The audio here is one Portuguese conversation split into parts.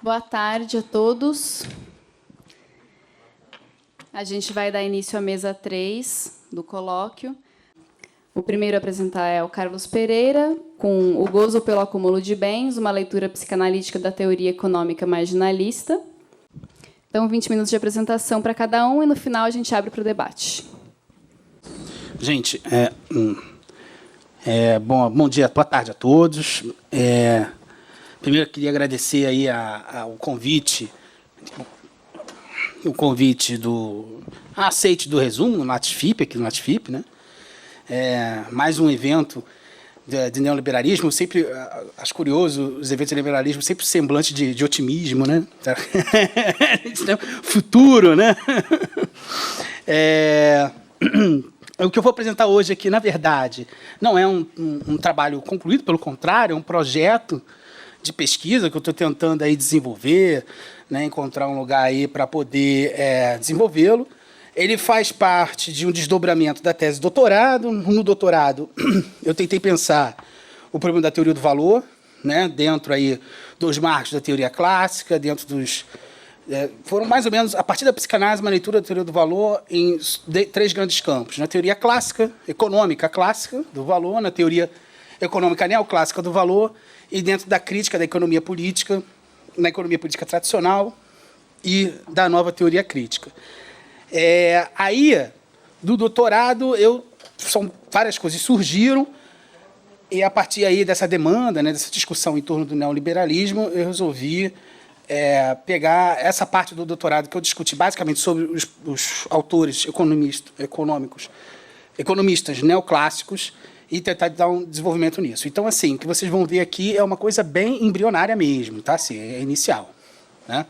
Boa tarde a todos. A gente vai dar início à mesa 3 do colóquio. O primeiro a apresentar é o Carlos Pereira, com O Gozo pelo Acúmulo de Bens, uma leitura psicanalítica da teoria econômica marginalista. Então, 20 minutos de apresentação para cada um e, no final, a gente abre para o debate. Gente, bom dia, boa tarde a todos. Primeiro, eu queria agradecer aí o convite do aceite do resumo no Latifip, aqui no Latifip, né? Mais um evento de neoliberalismo. Sempre acho curioso os eventos de neoliberalismo, sempre semblante de otimismo, né? Futuro, né? O que eu vou apresentar hoje aqui, na verdade, não é um trabalho concluído, pelo contrário, é um projeto de pesquisa que eu estou tentando aí desenvolver, né, encontrar um lugar aí para poder desenvolvê-lo. Ele faz parte de um desdobramento da tese de doutorado. No doutorado, eu tentei pensar o problema da teoria do valor, né, dentro aí dos marcos da teoria clássica, dentro dos... foram mais ou menos, a partir da psicanálise, uma leitura da teoria do valor em 3 grandes campos. Na teoria clássica, econômica clássica do valor, na teoria econômica neoclássica do valor, e dentro da crítica da economia política, na economia política tradicional e da nova teoria crítica. Aí, do doutorado, várias coisas surgiram, e a partir aí dessa demanda, né, dessa discussão em torno do neoliberalismo, eu resolvi pegar essa parte do doutorado que eu discuti basicamente sobre os autores economistas neoclássicos, e tentar dar um desenvolvimento nisso. Então, assim, o que vocês vão ver aqui é uma coisa bem embrionária mesmo, tá? Assim, é inicial, né?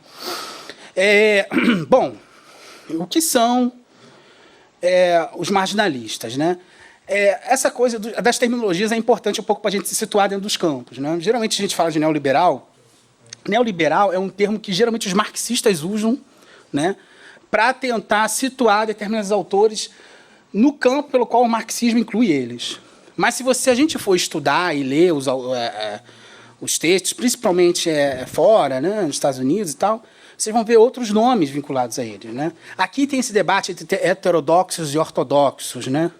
Bom, o que são os marginalistas, né? Essa coisa das terminologias é importante um pouco para a gente se situar dentro dos campos, né? Geralmente a gente fala de neoliberal. Neoliberal é um termo que geralmente os marxistas usam, né, para tentar situar determinados autores no campo pelo qual o marxismo inclui eles. Mas se a gente for estudar e ler os textos, principalmente fora, né, nos Estados Unidos e tal, vocês vão ver outros nomes vinculados a eles, né? Aqui tem esse debate entre heterodoxos e ortodoxos, né?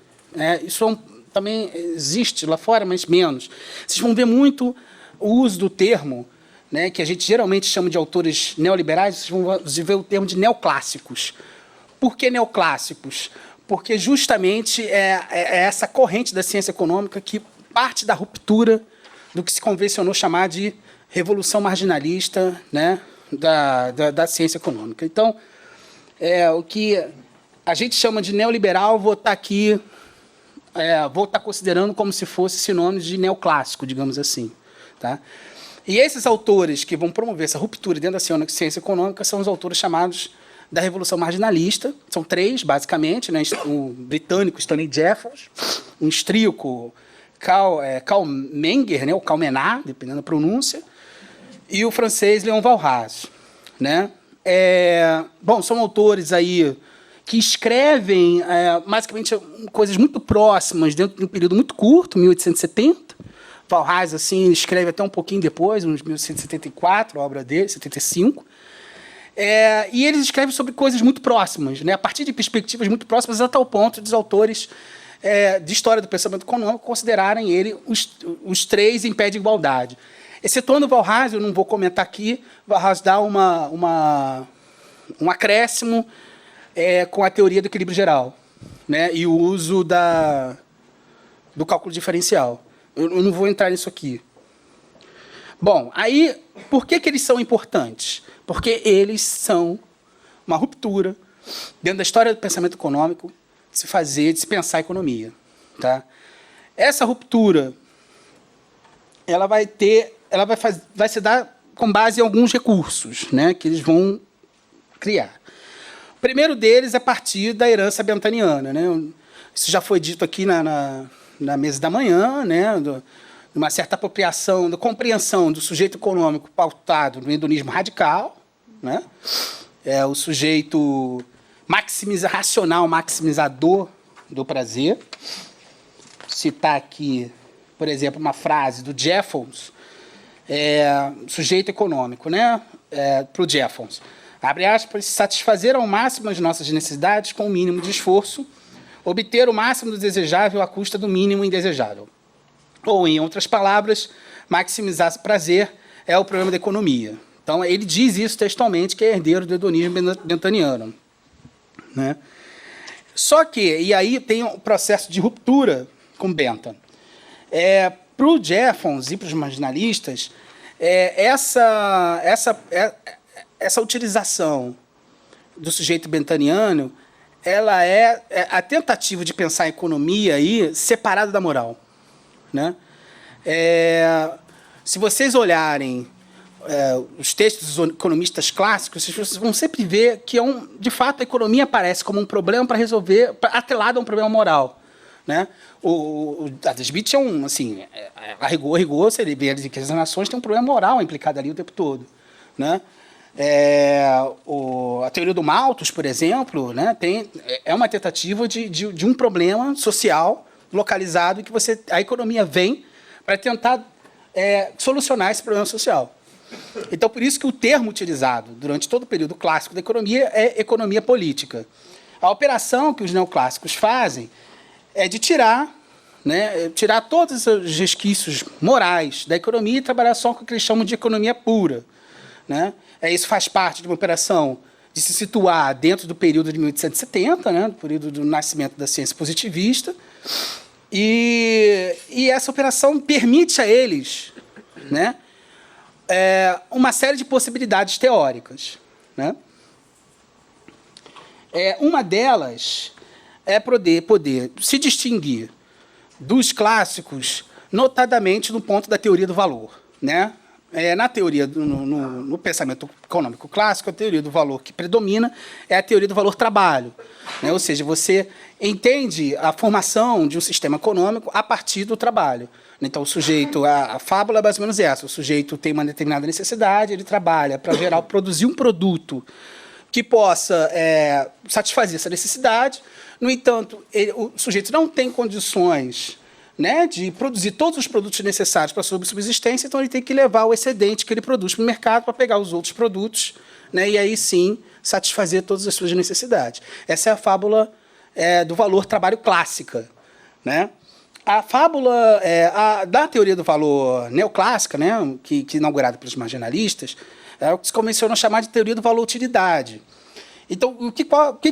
Isso também existe lá fora, mas menos. Vocês vão ver muito o uso do termo, né, que a gente geralmente chama de autores neoliberais. Vocês vão ver o termo de neoclássicos. Por que neoclássicos? Porque justamente é essa corrente da ciência econômica que parte da ruptura do que se convencionou chamar de revolução marginalista, né, da ciência econômica. Então, o que a gente chama de neoliberal, vou estar considerando como se fosse sinônimo de neoclássico, digamos assim, tá? E esses autores que vão promover essa ruptura dentro da ciência econômica são os autores chamados da Revolução Marginalista. São 3, basicamente, né? O britânico Stanley Jeffers, um austríaco Karl Menger, né? O Karl Menard, dependendo da pronúncia, e o francês Léon Walras, né? Bom, são autores aí que escrevem basicamente coisas muito próximas dentro de um período muito curto, 1870. Walras, assim, escreve até um pouquinho depois, em 1874, a obra dele, 75. E eles escrevem sobre coisas muito próximas, né, a partir de perspectivas muito próximas, a tal ponto dos autores de história do pensamento econômico considerarem ele os 3 em pé de igualdade. Excetuando Walras, eu não vou comentar aqui, Walras dá um acréscimo com a teoria do equilíbrio geral, né, e o uso do cálculo diferencial. Eu não vou entrar nisso aqui. Bom, aí, por que eles são importantes? Porque eles são uma ruptura dentro da história do pensamento econômico de se pensar a economia, tá? Essa ruptura, ela vai se dar com base em alguns recursos, né, que eles vão criar. O primeiro deles é a partir da herança bentaniana, né? Isso já foi dito aqui na mesa da manhã, né, uma certa apropriação, da compreensão do sujeito econômico pautado no hedonismo radical, né, o sujeito racional, maximizador do prazer. Citar aqui, por exemplo, uma frase do Jeffers, sujeito econômico, né, para o Jeffons. Abre aspas, satisfazer ao máximo as nossas necessidades com o mínimo de esforço, obter o máximo do desejável à custa do mínimo indesejável. Ou, em outras palavras, maximizar prazer é o problema da economia. Então, ele diz isso textualmente, que é herdeiro do hedonismo bentaniano. Né? Só que, e aí tem um processo de ruptura com Bentham. Para o Jeffons e para os marginalistas, essa utilização do sujeito bentaniano, ela é a tentativa de pensar a economia aí separada da moral. Né? Se vocês olharem os textos dos economistas clássicos, vocês vão sempre ver que, de fato, a economia aparece como um problema para resolver, atrelado a um problema moral. Né? O Adam Smith assim, a rigor, você vê que as nações têm um problema moral implicado ali o tempo todo. Né? A teoria do Malthus, por exemplo, né, é uma tentativa de um problema social localizado que a economia vem para tentar solucionar esse problema social. Então, por isso que o termo utilizado durante todo o período clássico da economia é economia política. A operação que os neoclássicos fazem é de tirar todos os resquícios morais da economia e trabalhar só com o que eles chamam de economia pura. Né? Isso faz parte de uma operação de se situar dentro do período de 1870, né, do período do nascimento da ciência positivista, e essa operação permite a eles, né, uma série de possibilidades teóricas. Né? Uma delas é poder se distinguir dos clássicos, notadamente no ponto da teoria do valor. Né? Na teoria, no pensamento econômico clássico, a teoria do valor que predomina é a teoria do valor-trabalho. Né? Ou seja, você entende a formação de um sistema econômico a partir do trabalho. Então, o sujeito, a fábula é mais ou menos essa: o sujeito tem uma determinada necessidade, ele trabalha para produzir um produto que possa satisfazer essa necessidade. No entanto, o sujeito não tem condições, né, de produzir todos os produtos necessários para a sua subsistência, então ele tem que levar o excedente que ele produz para o mercado para pegar os outros produtos, né, e aí sim satisfazer todas as suas necessidades. Essa é a fábula do valor-trabalho clássica. Né? A fábula da teoria do valor neoclássica, né, que inaugurada pelos marginalistas, é o que se começou a chamar de teoria do valor-utilidade. Então, o que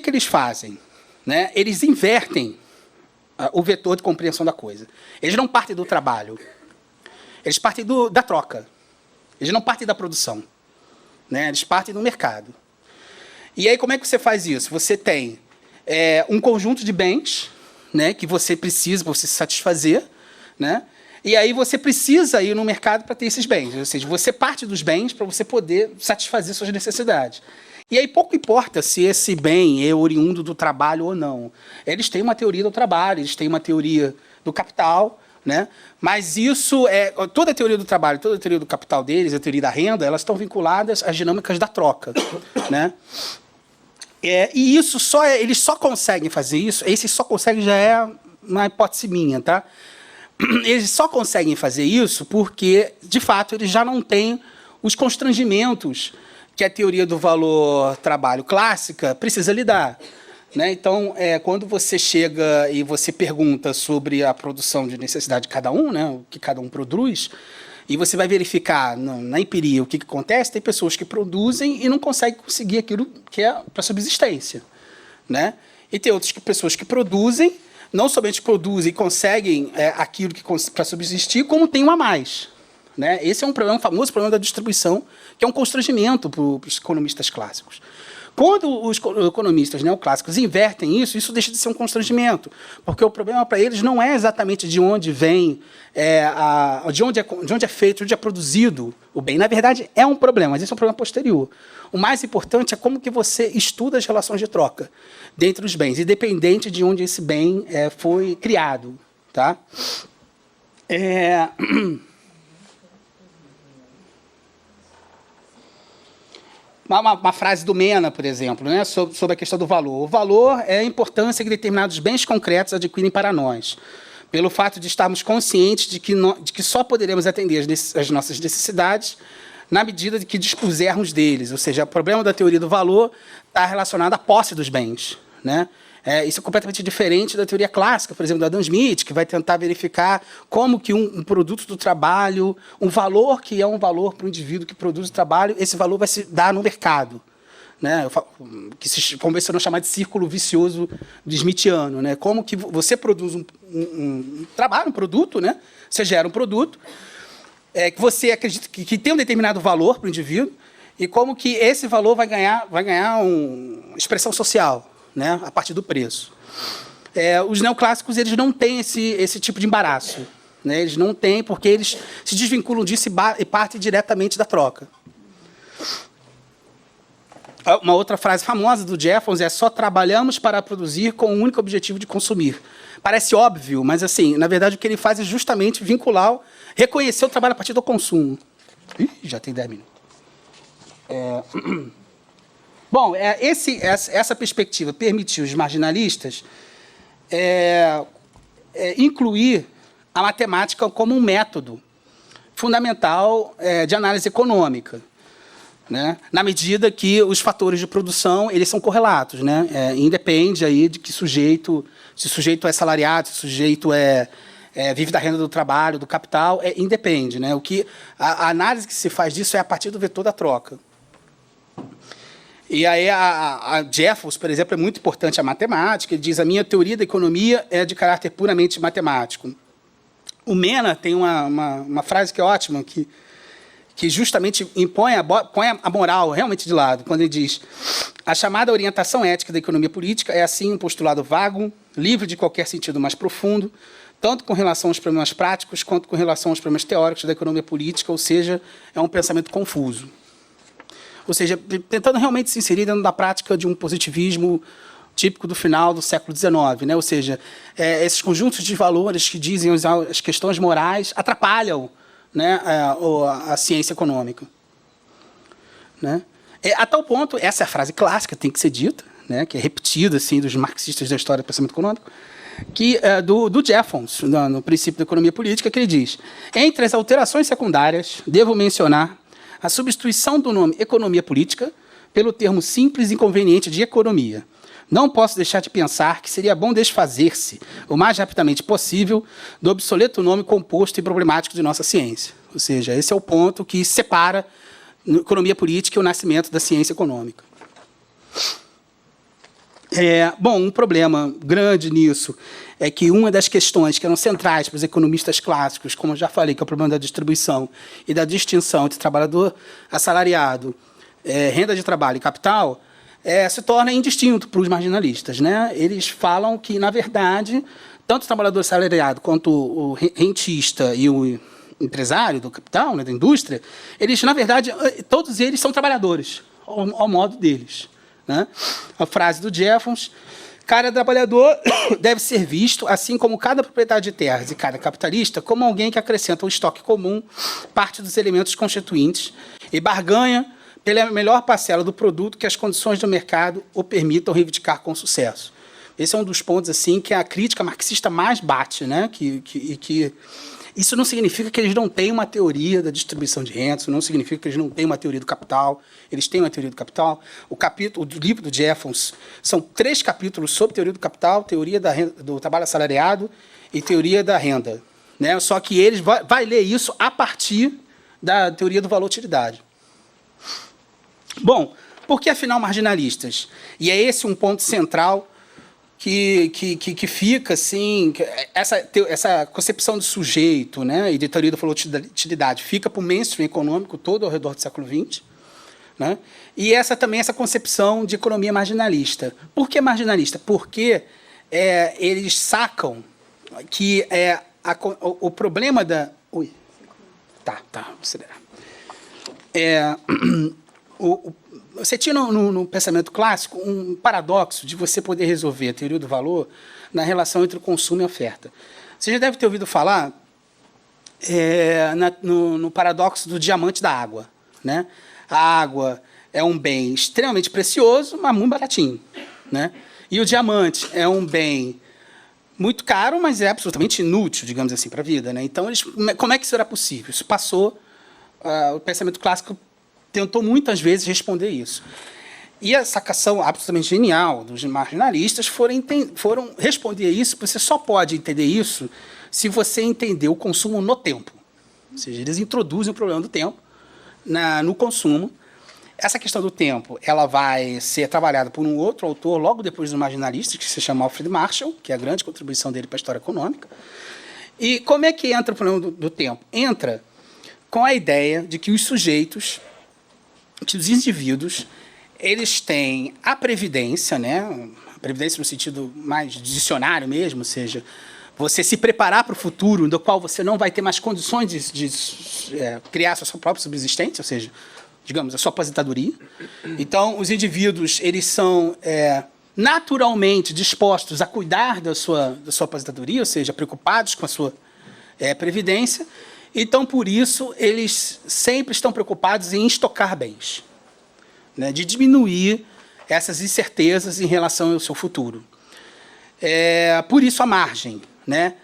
eles fazem? Né? Eles invertem o vetor de compreensão da coisa. Eles não partem do trabalho. Eles partem da troca. Eles não partem da produção. Né? Eles partem do mercado. E aí, como é que você faz isso? Você tem um conjunto de bens, né, que você precisa para você se satisfazer, né? E aí você precisa ir no mercado para ter esses bens. Ou seja, você parte dos bens para você poder satisfazer suas necessidades. E aí pouco importa se esse bem é oriundo do trabalho ou não. Eles têm uma teoria do trabalho, eles têm uma teoria do capital, né? Mas isso toda a teoria do trabalho, toda a teoria do capital deles, a teoria da renda, elas estão vinculadas às dinâmicas da troca, né? E isso eles só conseguem fazer isso. Esse só consegue já é uma hipótese minha, tá? Eles só conseguem fazer isso porque, de fato, eles já não têm os constrangimentos que a teoria do valor-trabalho clássica precisa lidar. Né? Então, quando você chega e você pergunta sobre a produção de necessidade de cada um, né, o que cada um produz, e você vai verificar na empiria o que acontece, tem pessoas que produzem e não conseguem conseguir aquilo que é para subsistência. Né? E tem outras pessoas que produzem, não somente produzem e conseguem aquilo que para subsistir, como tem um a mais. Né? Esse é um famoso problema da distribuição, que é um constrangimento para os economistas clássicos. Quando os economistas neoclássicos invertem isso, isso deixa de ser um constrangimento, porque o problema para eles não é exatamente de onde vem, de onde é feito, de onde é produzido o bem. Na verdade, é um problema, mas esse é um problema posterior. O mais importante é como que você estuda as relações de troca dentro dos bens, independente de onde esse bem foi criado. Tá? Uma frase do Mena, por exemplo, né, sobre a questão do valor. O valor é a importância que determinados bens concretos adquirem para nós, pelo fato de estarmos conscientes de que só poderemos atender às nossas necessidades na medida de que dispusermos deles. Ou seja, o problema da teoria do valor está relacionado à posse dos bens, né? Isso é completamente diferente da teoria clássica, por exemplo, do Adam Smith, que vai tentar verificar como que um produto do trabalho, um valor que é um valor para o indivíduo que produz o trabalho, esse valor vai se dar no mercado, né? Que se convencionou chamar de círculo vicioso de Smithiano, né? Como que você produz um trabalho, um produto, né? Você gera um produto que você acredita que tem um determinado valor para o indivíduo e como que esse valor vai ganhar uma expressão social, né, a partir do preço. Os neoclássicos eles não têm esse tipo de embaraço, né? Eles não têm, porque eles se desvinculam disso e partem diretamente da troca. Uma outra frase famosa do Jeffons é: só trabalhamos para produzir com o único objetivo de consumir. Parece óbvio, mas, assim, na verdade, o que ele faz é justamente vincular, reconhecer o trabalho a partir do consumo. Ih, já tem 10 minutos. Bom, essa perspectiva permitiu os marginalistas incluir a matemática como um método fundamental de análise econômica, né? Na medida que os fatores de produção eles são correlatos, né? Independe aí de que sujeito, se o sujeito é salariado, se o sujeito vive da renda do trabalho, do capital, independe, né? A análise que se faz disso é a partir do vetor da troca. E aí a Jeffers, por exemplo, é muito importante a matemática. Ele diz: a minha teoria da economia é de caráter puramente matemático. O Mena tem uma frase que é ótima, que justamente põe a moral realmente de lado, quando ele diz: a chamada orientação ética da economia política é, assim, um postulado vago, livre de qualquer sentido mais profundo, tanto com relação aos problemas práticos, quanto com relação aos problemas teóricos da economia política, ou seja, é um pensamento confuso. Ou seja, tentando realmente se inserir dentro da prática de um positivismo típico do final do século XIX, né? Ou seja, esses conjuntos de valores que dizem as questões morais atrapalham, né, a ciência econômica, né? A tal ponto, essa é a frase clássica, tem que ser dita, né, que é repetida assim, dos marxistas da história do pensamento econômico, que do Jeffons, no Princípio da Economia Política, que ele diz: entre as alterações secundárias, devo mencionar a substituição do nome economia política pelo termo simples e conveniente de economia. Não posso deixar de pensar que seria bom desfazer-se, o mais rapidamente possível, do obsoleto nome composto e problemático de nossa ciência. Ou seja, esse é o ponto que separa a economia política e o nascimento da ciência econômica. Bom, um problema grande nisso é que uma das questões que eram centrais para os economistas clássicos, como eu já falei, que é o problema da distribuição e da distinção entre trabalhador assalariado, renda de trabalho e capital, se torna indistinto para os marginalistas, né? Eles falam que, na verdade, tanto o trabalhador assalariado quanto o rentista e o empresário do capital, né, da indústria, eles, na verdade, todos eles são trabalhadores, ao modo deles, né? A frase do Jeffons: cada trabalhador deve ser visto, assim como cada proprietário de terras e cada capitalista, como alguém que acrescenta ao estoque comum parte dos elementos constituintes e barganha pela melhor parcela do produto que as condições do mercado o permitam reivindicar com sucesso. Esse é um dos pontos assim que a crítica marxista mais bate, né? Isso não significa que eles não têm uma teoria da distribuição de renda, isso não significa que eles não têm uma teoria do capital. Eles têm uma teoria do capital. O livro do Jeffons são 3 capítulos sobre teoria do capital, teoria do trabalho assalariado e teoria da renda, né? Só que eles vai ler isso a partir da teoria do valor-utilidade. Bom, por que, afinal, marginalistas? E é esse um ponto central que fica, assim, essa concepção de sujeito, né, e de teoria da volatilidade fica para o mainstream econômico todo ao redor do século XX, né? E essa concepção de economia marginalista. Por que marginalista? Porque eles sacam que o problema da... Ui, tá, vou acelerar. Você tinha no pensamento clássico um paradoxo de você poder resolver a teoria do valor na relação entre o consumo e a oferta. Você já deve ter ouvido falar no paradoxo do diamante da água, né? A água é um bem extremamente precioso, mas muito baratinho, né? E o diamante é um bem muito caro, mas é absolutamente inútil, digamos assim, para a vida, né? Então, como é que isso era possível? Isso passou o pensamento clássico tentou muitas vezes responder isso. E a sacação absolutamente genial dos marginalistas foram responder isso. Você só pode entender isso se você entender o consumo no tempo. Ou seja, eles introduzem o problema do tempo no consumo. Essa questão do tempo ela vai ser trabalhada por um outro autor logo depois dos marginalistas, que se chama Alfred Marshall, que é a grande contribuição dele para a história econômica. E como é que entra o problema do tempo? Entra com a ideia de que os sujeitos, que os indivíduos, eles têm a previdência, né? A previdência no sentido mais dicionário mesmo, ou seja, você se preparar para o futuro, do qual você não vai ter mais condições de criar a sua própria subsistência, ou seja, digamos, a sua aposentadoria. Então, os indivíduos eles são naturalmente dispostos a cuidar da sua aposentadoria, ou seja, preocupados com a sua previdência. Então, por isso, eles sempre estão preocupados em estocar bens, né, de diminuir essas incertezas em relação ao seu futuro. Por isso a margem, né,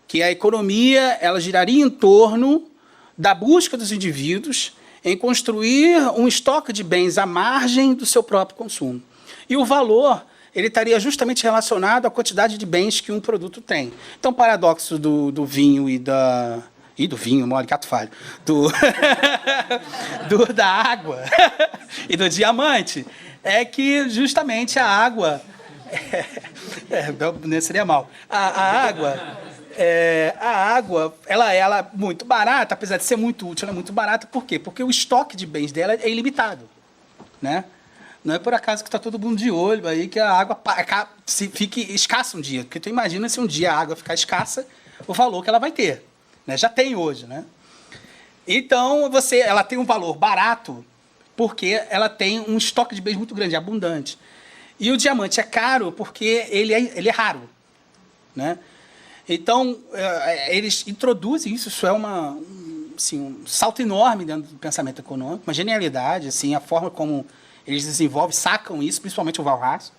que a economia ela giraria em torno da busca dos indivíduos em construir um estoque de bens à margem do seu próprio consumo. E o valor ele estaria justamente relacionado à quantidade de bens que um produto tem. Então, o paradoxo do vinho do vinho, mole, cato falho, da água e do diamante, é que justamente a água, não seria mal, a água, ela é muito barata, apesar de ser muito útil, ela é muito barata, por quê? Porque o estoque de bens dela é ilimitado, né? Não é por acaso que está todo mundo de olho aí que a água fique escassa um dia, porque tu imagina se um dia a água ficar escassa, o valor que ela vai ter. Né? Já tem hoje, né? Então, ela tem um valor barato porque ela tem um estoque de bens muito grande, abundante. E o diamante é caro porque ele é raro. Né? Então, eles introduzem isso. Isso é um salto enorme dentro do pensamento econômico, uma genialidade, assim, a forma como eles desenvolvem, sacam isso, principalmente o Walras.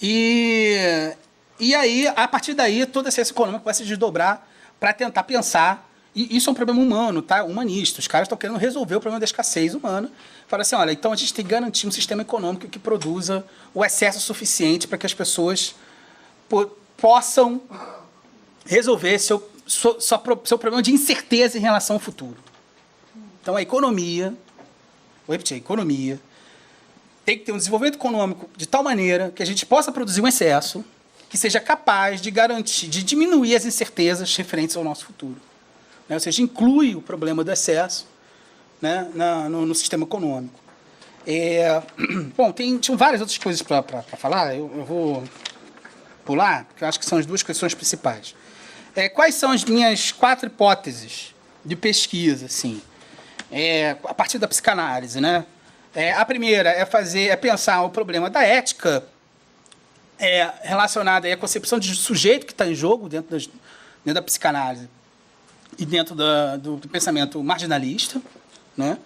E aí, a partir daí, toda a ciência econômica vai se desdobrar para tentar pensar, e isso é um problema humano, tá? Humanista. Os caras estão querendo resolver o problema da escassez humana. Fala assim, olha, então a gente tem que garantir um sistema econômico que produza o excesso suficiente para que as pessoas possam resolver seu problema de incerteza em relação ao futuro. Então a economia, vou repetir, a economia tem que ter um desenvolvimento econômico de tal maneira que a gente possa produzir um excesso que seja capaz de garantir, de diminuir as incertezas referentes ao nosso futuro. Né? Ou seja, inclui o problema do excesso, né, no sistema econômico. Bom, tinham várias outras coisas para falar, eu vou pular, porque eu acho que são as duas questões principais. Quais são as minhas 4 hipóteses de pesquisa, assim, a partir da psicanálise, né? A primeira é pensar o problema da ética relacionada à concepção de sujeito que está em jogo dentro da psicanálise e dentro do pensamento marginalista, né?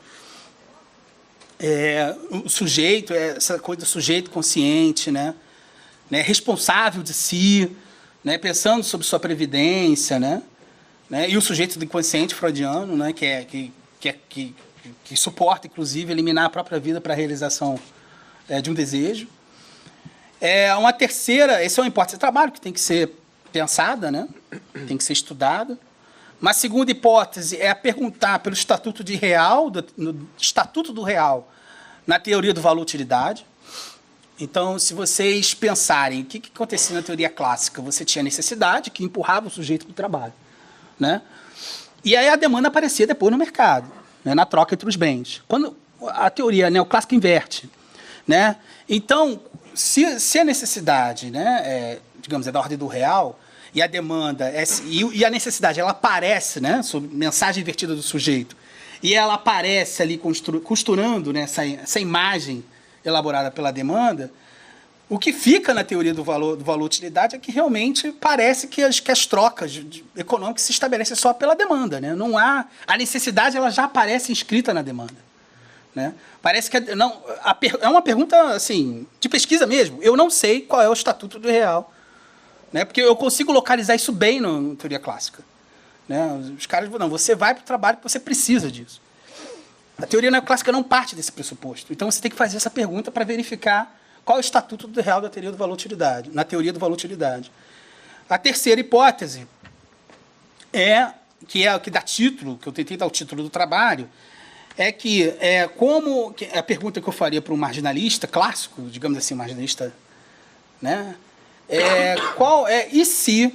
O sujeito, essa coisa do sujeito consciente, né? Responsável de si, né? Pensando sobre sua previdência, né? E o sujeito do inconsciente freudiano, né? que suporta, inclusive, eliminar a própria vida para a realização de um desejo. Uma terceira, esse é uma hipótese de trabalho que tem que ser pensada, né? Tem que ser estudada. Uma segunda hipótese é perguntar pelo estatuto de real, no estatuto do real, na teoria do valor-utilidade. Então, se vocês pensarem o que acontecia na teoria clássica, você tinha necessidade que empurrava o sujeito para o trabalho, né? E aí a demanda aparecia depois no mercado, né? Na troca entre os bens. Quando a teoria neoclássica inverte, né? Então, se a necessidade, né, digamos, é da ordem do real, e a demanda e a necessidade ela aparece, né, sob mensagem invertida do sujeito, e ela aparece ali costurando, né, essa imagem elaborada pela demanda, o que fica na teoria do valor-utilidade é que realmente parece que as trocas econômicas se estabelecem só pela demanda, né? Não há a necessidade, ela já aparece inscrita na demanda, né? Parece que é uma pergunta assim de pesquisa mesmo. Eu não sei qual é o estatuto do real, né? Porque eu consigo localizar isso bem na teoria clássica, né? Os caras não, você vai para o trabalho porque você precisa disso. A teoria neoclássica não parte desse pressuposto. Então, você tem que fazer essa pergunta para verificar qual é o estatuto real da teoria do valor-utilidade, na teoria do valor-utilidade. A terceira hipótese que é o que dá título, que eu tentei dar o título do trabalho, a pergunta que eu faria para um marginalista clássico, digamos assim, marginalista, né? E se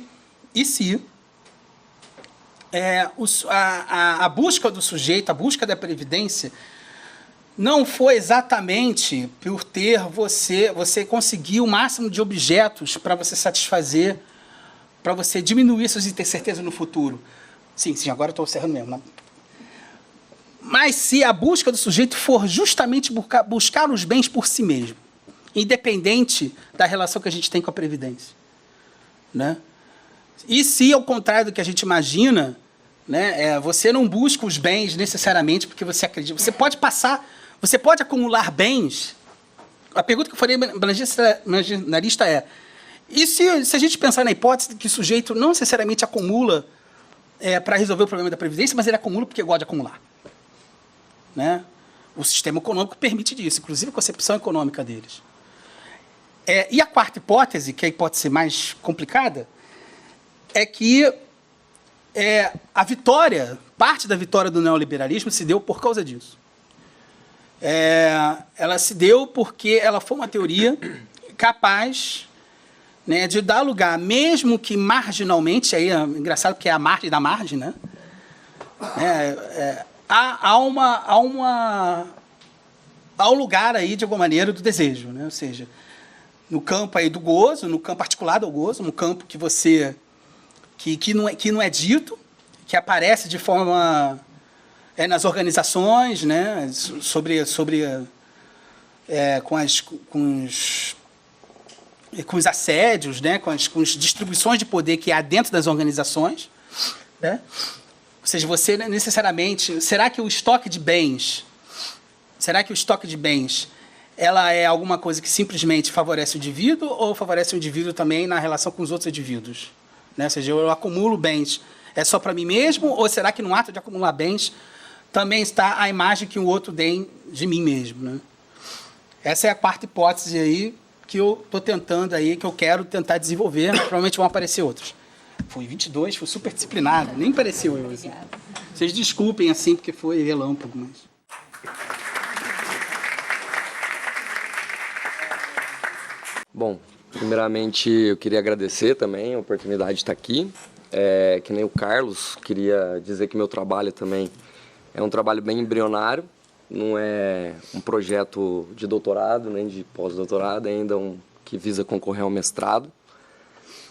a busca do sujeito, a busca da previdência, não foi exatamente por ter você conseguir o máximo de objetos para você satisfazer, para você diminuir suas incertezas no futuro. Sim, agora eu estou encerrando mesmo. Né? Mas se a busca do sujeito for justamente buscar os bens por si mesmo, independente da relação que a gente tem com a Previdência. Né? E se, ao contrário do que a gente imagina, né, você não busca os bens necessariamente porque você acredita. Você pode acumular bens. A pergunta que eu faria marginalista e se a gente pensar na hipótese de que o sujeito não necessariamente acumula para resolver o problema da Previdência, mas ele acumula porque gosta de acumular. Né? O sistema econômico permite isso, inclusive a concepção econômica deles. E a quarta hipótese, que é a hipótese mais complicada, é que a vitória, parte da vitória do neoliberalismo se deu por causa disso. Ela se deu porque ela foi uma teoria capaz, né, de dar lugar, mesmo que marginalmente, aí é engraçado porque é a margem da margem, né? Há um lugar aí, de alguma maneira, do desejo, né? Ou seja, no campo aí do gozo, no campo articulado ao gozo, no campo que não é dito, que aparece de forma nas organizações, né? Com os assédios, né? com as distribuições de poder que há dentro das organizações, né? Ou seja, você necessariamente... Será que o estoque de bens ela é alguma coisa que simplesmente favorece o indivíduo ou favorece o indivíduo também na relação com os outros indivíduos? Né? Ou seja, eu acumulo bens, é só para mim mesmo, ou será que no ato de acumular bens também está a imagem que o outro tem de mim mesmo? Né? Essa é a quarta hipótese aí que eu estou tentando aí, que eu quero tentar desenvolver, provavelmente vão aparecer outros. Foi 22, foi super disciplinado, nem pareceu eu. Assim. Vocês desculpem assim, porque foi relâmpago, mas... Bom, primeiramente eu queria agradecer também a oportunidade de estar aqui. Que nem o Carlos, queria dizer que meu trabalho também é um trabalho bem embrionário, não é um projeto de doutorado, nem de pós-doutorado, ainda que visa concorrer ao mestrado,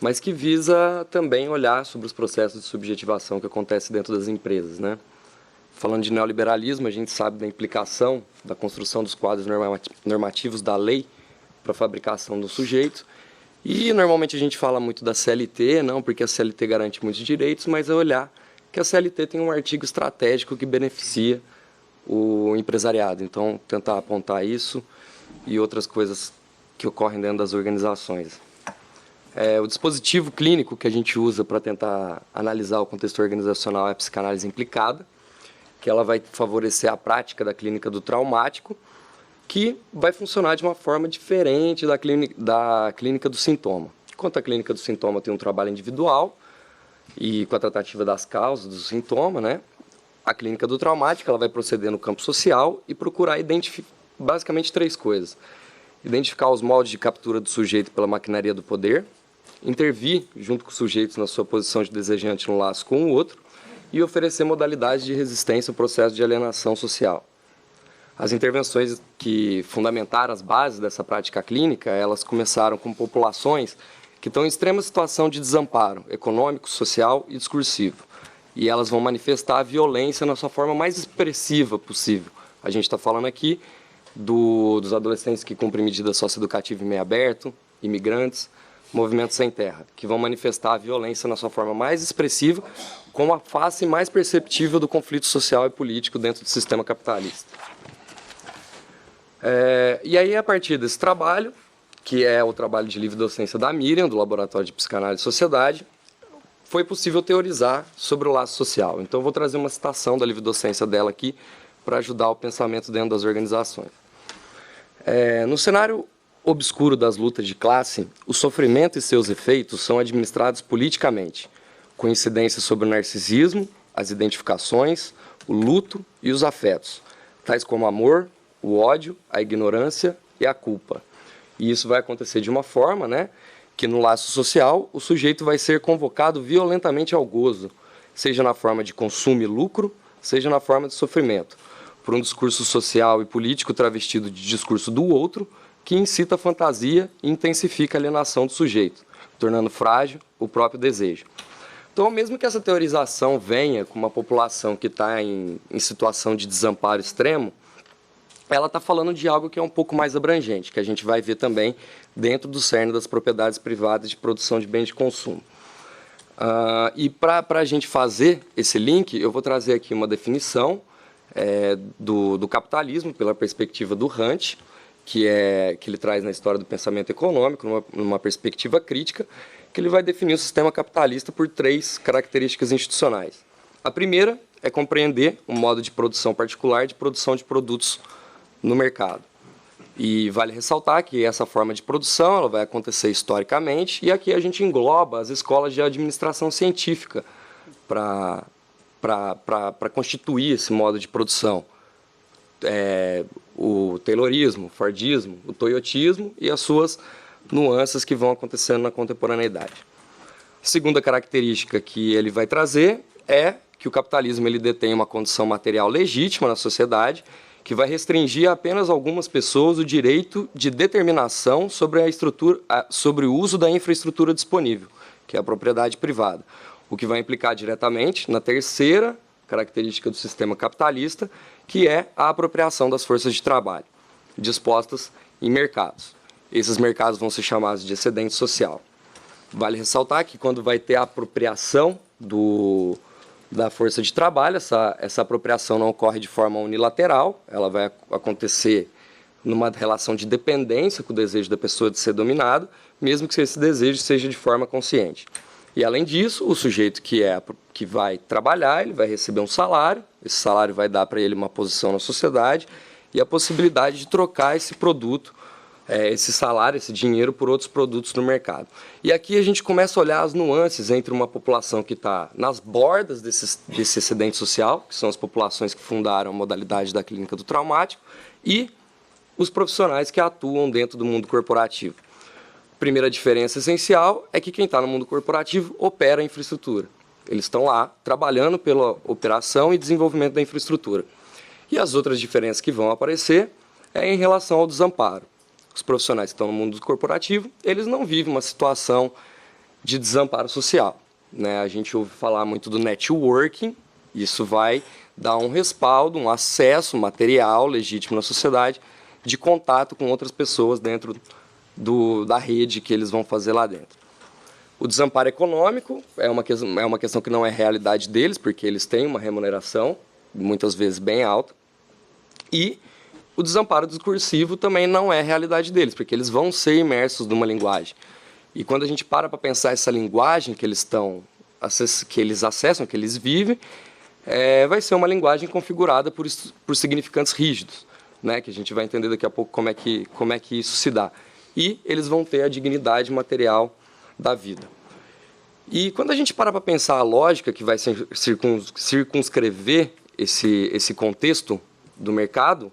mas que visa também olhar sobre os processos de subjetivação que acontecem dentro das empresas, né? Falando de neoliberalismo, a gente sabe da implicação da construção dos quadros normativos da lei para a fabricação do sujeito. E normalmente a gente fala muito da CLT, não porque a CLT garante muitos direitos, mas é olhar que a CLT tem um artigo estratégico que beneficia o empresariado. Então, tentar apontar isso e outras coisas que ocorrem dentro das organizações. O dispositivo clínico que a gente usa para tentar analisar o contexto organizacional é a psicanálise implicada, que ela vai favorecer a prática da clínica do traumático, que vai funcionar de uma forma diferente da clínica do sintoma. Enquanto a clínica do sintoma tem um trabalho individual e com a tratativa das causas do sintoma, né? A clínica do traumático ela vai proceder no campo social e procurar identificar basicamente 3 coisas. Identificar os moldes de captura do sujeito pela maquinaria do poder, intervir junto com os sujeitos na sua posição de desejante no laço com o outro e oferecer modalidades de resistência ao processo de alienação social. As intervenções que fundamentaram as bases dessa prática clínica, elas começaram com populações que estão em extrema situação de desamparo econômico, social e discursivo. E elas vão manifestar a violência na sua forma mais expressiva possível. A gente está falando aqui dos adolescentes que cumprem medida socioeducativa em meio aberto, imigrantes, movimentos sem terra, que vão manifestar a violência na sua forma mais expressiva, com a face mais perceptível do conflito social e político dentro do sistema capitalista. E aí, a partir desse trabalho, que é o trabalho de livre docência da Miriam, do Laboratório de Psicanálise e Sociedade, foi possível teorizar sobre o laço social. Então, eu vou trazer uma citação da livre docência dela aqui, para ajudar o pensamento dentro das organizações. No cenário obscuro das lutas de classe, o sofrimento e seus efeitos são administrados politicamente, com incidência sobre o narcisismo, as identificações, o luto e os afetos, tais como o amor, o ódio, a ignorância e a culpa. E isso vai acontecer de uma forma, que no laço social o sujeito vai ser convocado violentamente ao gozo, seja na forma de consumo e lucro, seja na forma de sofrimento, por um discurso social e político travestido de discurso do outro, que incita a fantasia e intensifica a alienação do sujeito, tornando frágil o próprio desejo. Então, mesmo que essa teorização venha com uma população que está em situação de desamparo extremo, ela está falando de algo que é um pouco mais abrangente, que a gente vai ver também dentro do cerne das propriedades privadas de produção de bens de consumo. E para a gente fazer esse link, eu vou trazer aqui uma definição do capitalismo pela perspectiva do Hunt, que ele traz na história do pensamento econômico, numa perspectiva crítica, que ele vai definir o sistema capitalista por 3 características institucionais. A primeira é compreender um modo de produção particular de produção de produtos no mercado. E vale ressaltar que essa forma de produção ela vai acontecer historicamente, e aqui a gente engloba as escolas de administração científica para constituir esse modo de produção. O Taylorismo, o Fordismo, o Toyotismo e as suas nuances que vão acontecendo na contemporaneidade. A segunda característica que ele vai trazer é que o capitalismo ele detém uma condição material legítima na sociedade, que vai restringir a apenas algumas pessoas o direito de determinação sobre sobre o uso da infraestrutura disponível, que é a propriedade privada, o que vai implicar diretamente na terceira característica do sistema capitalista, que é a apropriação das forças de trabalho, dispostas em mercados. Esses mercados vão ser chamados de excedente social. Vale ressaltar que quando vai ter a apropriação da força de trabalho, essa apropriação não ocorre de forma unilateral, ela vai acontecer numa relação de dependência com o desejo da pessoa de ser dominado, mesmo que esse desejo seja de forma consciente. E, além disso, o sujeito que vai trabalhar, ele vai receber um salário, esse salário vai dar para ele uma posição na sociedade e a possibilidade de trocar esse produto, esse salário, esse dinheiro, por outros produtos no mercado. E aqui a gente começa a olhar as nuances entre uma população que está nas bordas desse excedente social, que são as populações que fundaram a modalidade da clínica do traumático, e os profissionais que atuam dentro do mundo corporativo. Primeira diferença essencial é que quem está no mundo corporativo opera a infraestrutura. Eles estão lá trabalhando pela operação e desenvolvimento da infraestrutura. E as outras diferenças que vão aparecer é em relação ao desamparo. Os profissionais que estão no mundo corporativo, eles não vivem uma situação de desamparo social. A gente ouve falar muito do networking, isso vai dar um respaldo, um acesso material legítimo na sociedade de contato com outras pessoas dentro da rede que eles vão fazer lá dentro. O desamparo econômico é uma questão que não é realidade deles, porque eles têm uma remuneração, muitas vezes bem alta, e o desamparo discursivo também não é realidade deles, porque eles vão ser imersos numa linguagem. E quando a gente para pensar essa linguagem que eles acessam, que eles vivem, vai ser uma linguagem configurada por significantes rígidos, que a gente vai entender daqui a pouco como é que isso se dá. E eles vão ter a dignidade material da vida. E quando a gente para pensar a lógica que vai circunscrever esse contexto do mercado,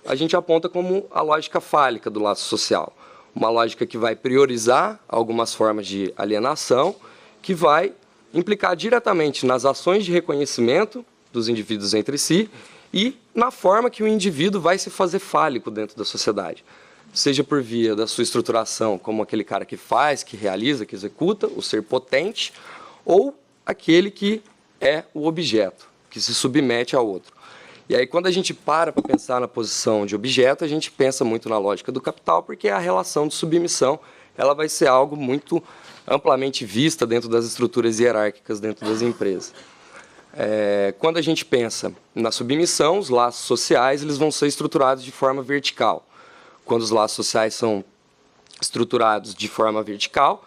a gente aponta como a lógica fálica do laço social. Uma lógica que vai priorizar algumas formas de alienação, que vai implicar diretamente nas ações de reconhecimento dos indivíduos entre si e na forma que o indivíduo vai se fazer fálico dentro da sociedade. Seja por via da sua estruturação como aquele cara que faz, que realiza, que executa, o ser potente, ou aquele que é o objeto, que se submete ao outro. E aí, quando a gente para pensar na posição de objeto, a gente pensa muito na lógica do capital, porque a relação de submissão ela vai ser algo muito amplamente vista dentro das estruturas hierárquicas dentro das empresas. Quando a gente pensa na submissão, os laços sociais eles vão ser estruturados de forma vertical. Quando os laços sociais são estruturados de forma vertical,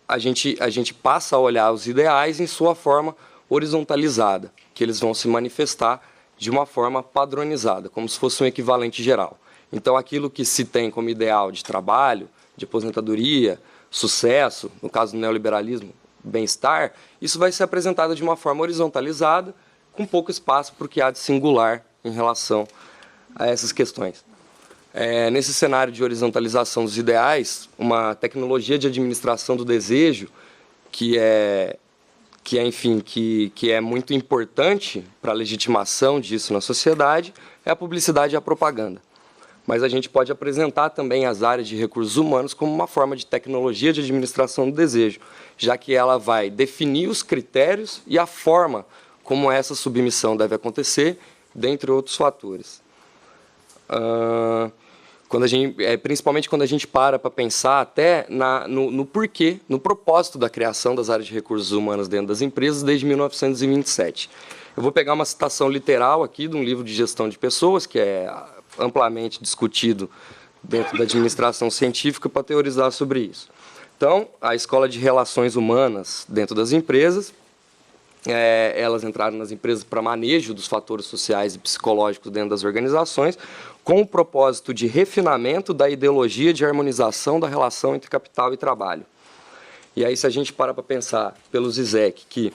a gente passa a olhar os ideais em sua forma horizontalizada, que eles vão se manifestar de uma forma padronizada, como se fosse um equivalente geral. Então, aquilo que se tem como ideal de trabalho, de aposentadoria, sucesso, no caso do neoliberalismo, bem-estar, isso vai ser apresentado de uma forma horizontalizada, com pouco espaço para o que há de singular em relação a essas questões. Nesse cenário de horizontalização dos ideais, uma tecnologia de administração do desejo, que é muito importante para a legitimação disso na sociedade, é a publicidade e a propaganda. Mas a gente pode apresentar também as áreas de recursos humanos como uma forma de tecnologia de administração do desejo, já que ela vai definir os critérios e a forma como essa submissão deve acontecer, dentre outros fatores. Principalmente quando a gente para pensar até no porquê, no propósito da criação das áreas de recursos humanos dentro das empresas desde 1927. Eu vou pegar uma citação literal aqui de um livro de gestão de pessoas, que é amplamente discutido dentro da administração científica para teorizar sobre isso. Então, a Escola de Relações Humanas dentro das empresas, elas entraram nas empresas para manejo dos fatores sociais e psicológicos dentro das organizações, com o propósito de refinamento da ideologia de harmonização da relação entre capital e trabalho. E aí, se a gente para pensar pelo Zizek que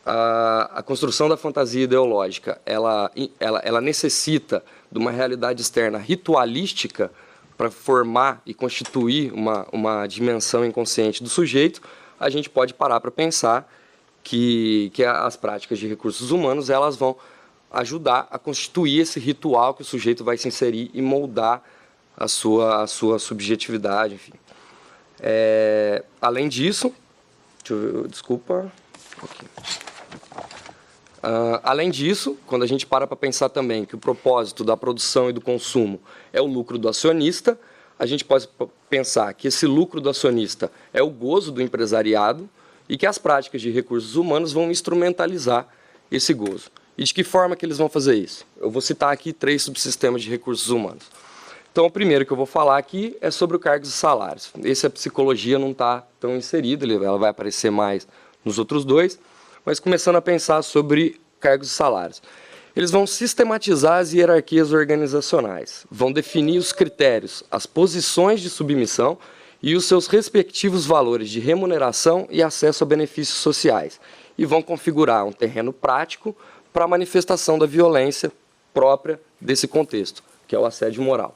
a construção da fantasia ideológica ela necessita de uma realidade externa ritualística para formar e constituir uma dimensão inconsciente do sujeito, a gente pode parar para pensar que as práticas de recursos humanos elas vão ajudar a constituir esse ritual que o sujeito vai se inserir e moldar a sua subjetividade, enfim. Além disso, desculpa. Okay. Além disso, quando a gente para pensar também que o propósito da produção e do consumo é o lucro do acionista, a gente pode pensar que esse lucro do acionista é o gozo do empresariado e que as práticas de recursos humanos vão instrumentalizar esse gozo. E de que forma que eles vão fazer isso? Eu vou citar aqui 3 subsistemas de recursos humanos. Então, o primeiro que eu vou falar aqui é sobre o cargos e salários. Esse a psicologia não está tão inserida, ela vai aparecer mais nos outros 2, mas começando a pensar sobre cargos e salários. Eles vão sistematizar as hierarquias organizacionais, vão definir os critérios, as posições de submissão e os seus respectivos valores de remuneração e acesso a benefícios sociais, e vão configurar um terreno prático para a manifestação da violência própria desse contexto, que é o assédio moral.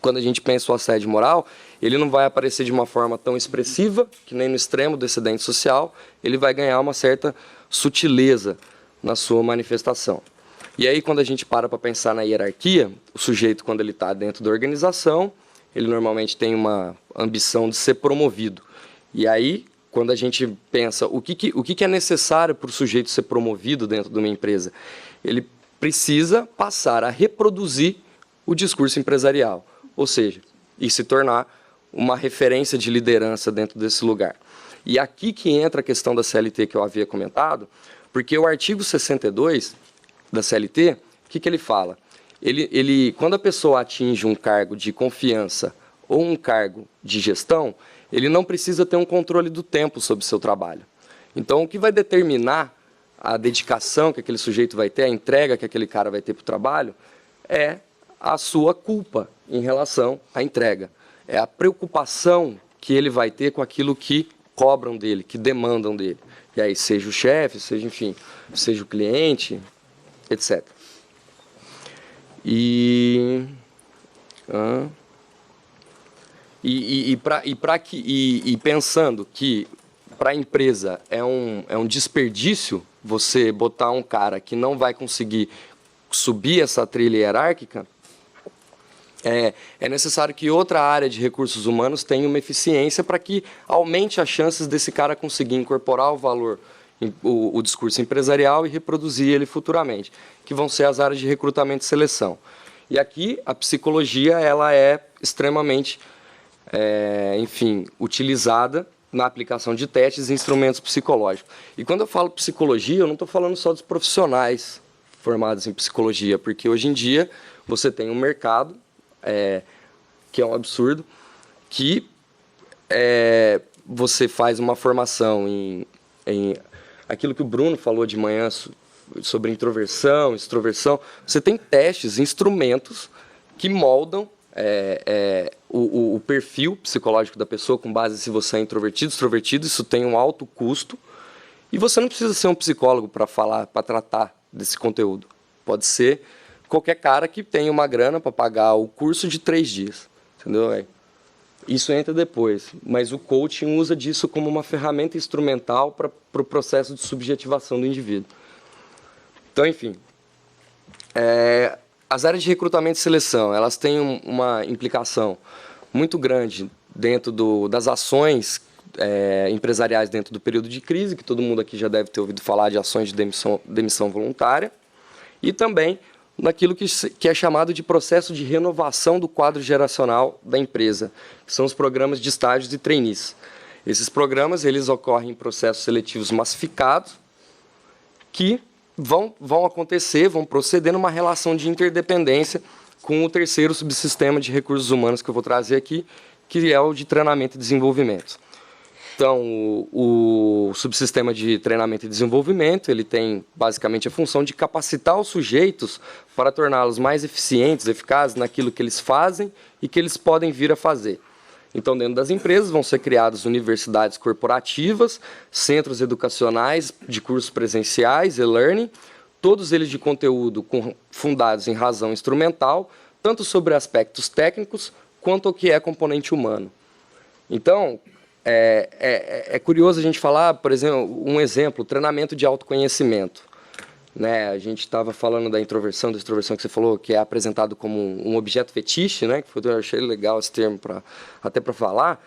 Quando a gente pensa o assédio moral, ele não vai aparecer de uma forma tão expressiva, que nem no extremo do excedente social, ele vai ganhar uma certa sutileza na sua manifestação. E aí, quando a gente para pensar na hierarquia, o sujeito, quando ele está dentro da organização, ele normalmente tem uma ambição de ser promovido. E aí, quando a gente pensa o que é necessário para o sujeito ser promovido dentro de uma empresa, ele precisa passar a reproduzir o discurso empresarial, ou seja, e se tornar uma referência de liderança dentro desse lugar. E aqui que entra a questão da CLT que eu havia comentado, porque o artigo 62 da CLT, o que ele fala? Quando a pessoa atinge um cargo de confiança ou um cargo de gestão, ele não precisa ter um controle do tempo sobre o seu trabalho. Então, o que vai determinar a dedicação que aquele sujeito vai ter, a entrega que aquele cara vai ter para o trabalho, é a sua culpa em relação à entrega. É a preocupação que ele vai ter com aquilo que cobram dele, que demandam dele. E aí, seja o chefe, seja o cliente, etc. E pensando que para a empresa é um desperdício você botar um cara que não vai conseguir subir essa trilha hierárquica, é necessário que outra área de recursos humanos tenha uma eficiência para que aumente as chances desse cara conseguir incorporar o valor, o discurso empresarial e reproduzir ele futuramente, que vão ser as áreas de recrutamento e seleção. E aqui a psicologia ela é extremamente, utilizada na aplicação de testes e instrumentos psicológicos. E quando eu falo psicologia, eu não estou falando só dos profissionais formados em psicologia, porque hoje em dia você tem um mercado, que é um absurdo, que você faz uma formação em aquilo que o Bruno falou de manhã sobre introversão, extroversão. Você tem testes, instrumentos que moldam o perfil psicológico da pessoa com base se você é introvertido, extrovertido. Isso tem um alto custo. E você não precisa ser um psicólogo para falar, para tratar desse conteúdo. Pode ser qualquer cara que tenha uma grana para pagar o curso de 3 dias. Entendeu? Isso entra depois, mas o coaching usa disso como uma ferramenta instrumental para o processo de subjetivação do indivíduo. Então, enfim, as áreas de recrutamento e seleção, elas têm uma implicação muito grande dentro das ações empresariais dentro do período de crise, que todo mundo aqui já deve ter ouvido falar de ações de demissão voluntária, e também naquilo que é chamado de processo de renovação do quadro geracional da empresa, que são os programas de estágios e trainees. Esses programas eles ocorrem em processos seletivos massificados que vão acontecer, vão proceder numa relação de interdependência com o terceiro subsistema de recursos humanos que eu vou trazer aqui, que é o de treinamento e desenvolvimento. Então, o subsistema de treinamento e desenvolvimento, ele tem basicamente a função de capacitar os sujeitos para torná-los mais eficientes, eficazes naquilo que eles fazem e que eles podem vir a fazer. Então, dentro das empresas vão ser criadas universidades corporativas, centros educacionais de cursos presenciais, e-learning, todos eles de conteúdo fundados em razão instrumental, tanto sobre aspectos técnicos quanto o que é componente humano. Então, é curioso a gente falar, por exemplo, um exemplo, treinamento de autoconhecimento. Né? A gente estava falando da introversão, da extroversão que você falou, que é apresentado como um objeto fetiche, né? Que eu achei legal esse termo até para falar,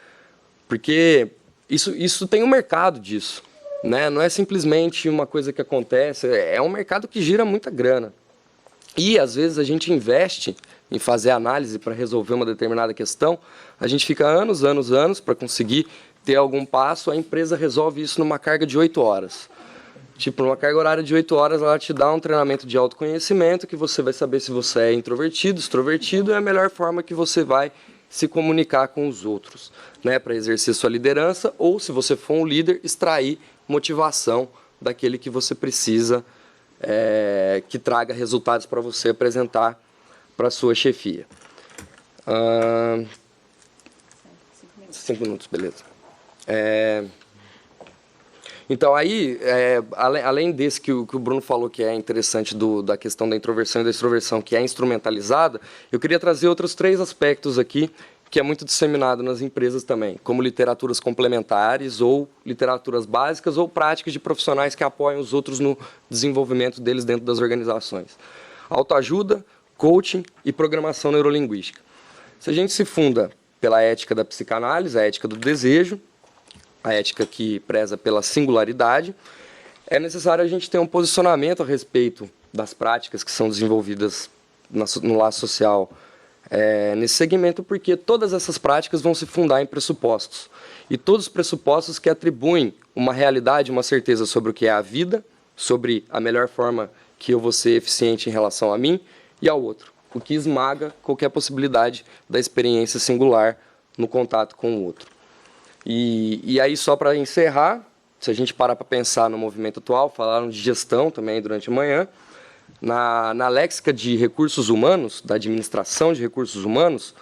porque isso tem um mercado disso. Né? Não é simplesmente uma coisa que acontece, é um mercado que gira muita grana. E, às vezes, a gente investe em fazer análise para resolver uma determinada questão, a gente fica anos para conseguir ter algum passo, a empresa resolve isso numa carga de 8 horas. Tipo, numa carga horária de 8 horas, ela te dá um treinamento de autoconhecimento, que você vai saber se você é introvertido, extrovertido, é a melhor forma que você vai se comunicar com os outros, né, para exercer sua liderança, ou, se você for um líder, extrair motivação daquele que você precisa, que traga resultados para você apresentar para a sua chefia. 5 minutos, beleza. Então, aí, além desse que o Bruno falou que é interessante da questão da introversão e da extroversão, que é instrumentalizada, eu queria trazer outros 3 aspectos aqui, que é muito disseminado nas empresas também, como literaturas complementares, ou literaturas básicas, ou práticas de profissionais que apoiam os outros no desenvolvimento deles dentro das organizações. Autoajuda, coaching e programação neurolinguística. Se a gente se funda pela ética da psicanálise, a ética do desejo, a ética que preza pela singularidade, é necessário a gente ter um posicionamento a respeito das práticas que são desenvolvidas no laço social nesse segmento, porque todas essas práticas vão se fundar em pressupostos. E todos os pressupostos que atribuem uma realidade, uma certeza sobre o que é a vida, sobre a melhor forma que eu vou ser eficiente em relação a mim e ao outro, o que esmaga qualquer possibilidade da experiência singular no contato com o outro. E aí, só para encerrar, se a gente parar para pensar no movimento atual, falaram de gestão também durante a manhã, na léxica de recursos humanos, da administração de recursos humanos,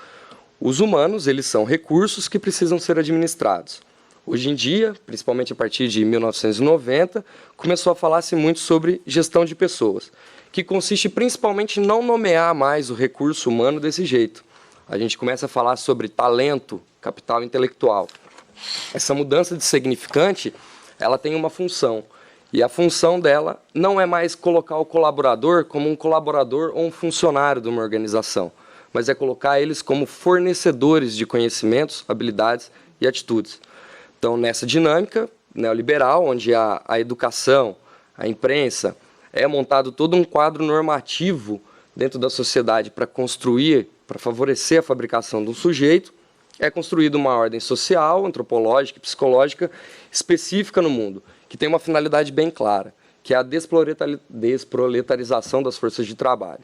os humanos eles são recursos que precisam ser administrados. Hoje em dia, principalmente a partir de 1990, começou a falar-se muito sobre gestão de pessoas, que consiste principalmente em não nomear mais o recurso humano desse jeito. A gente começa a falar sobre talento, capital intelectual. Essa mudança de significante, ela tem uma função. E a função dela não é mais colocar o colaborador como um colaborador ou um funcionário de uma organização, mas é colocar eles como fornecedores de conhecimentos, habilidades e atitudes. Então, nessa dinâmica neoliberal, onde a educação, a imprensa, é montado todo um quadro normativo dentro da sociedade para construir, para favorecer a fabricação de um sujeito, é construída uma ordem social, antropológica e psicológica específica no mundo, que tem uma finalidade bem clara, que é a desproletarização das forças de trabalho.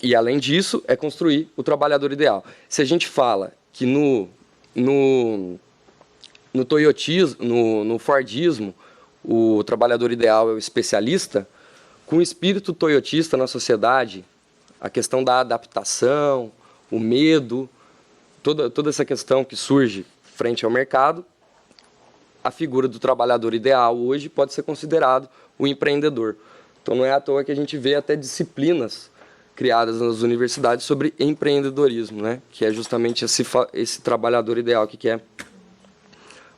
E, além disso, é construir o trabalhador ideal. Se a gente fala que no toyotismo, no fordismo, o trabalhador ideal é o especialista, com o espírito toyotista na sociedade, a questão da adaptação, o medo, toda essa questão que surge frente ao mercado, a figura do trabalhador ideal hoje pode ser considerado o empreendedor. Então não é à toa que a gente vê até disciplinas criadas nas universidades sobre empreendedorismo, né? Que é justamente esse trabalhador ideal, que é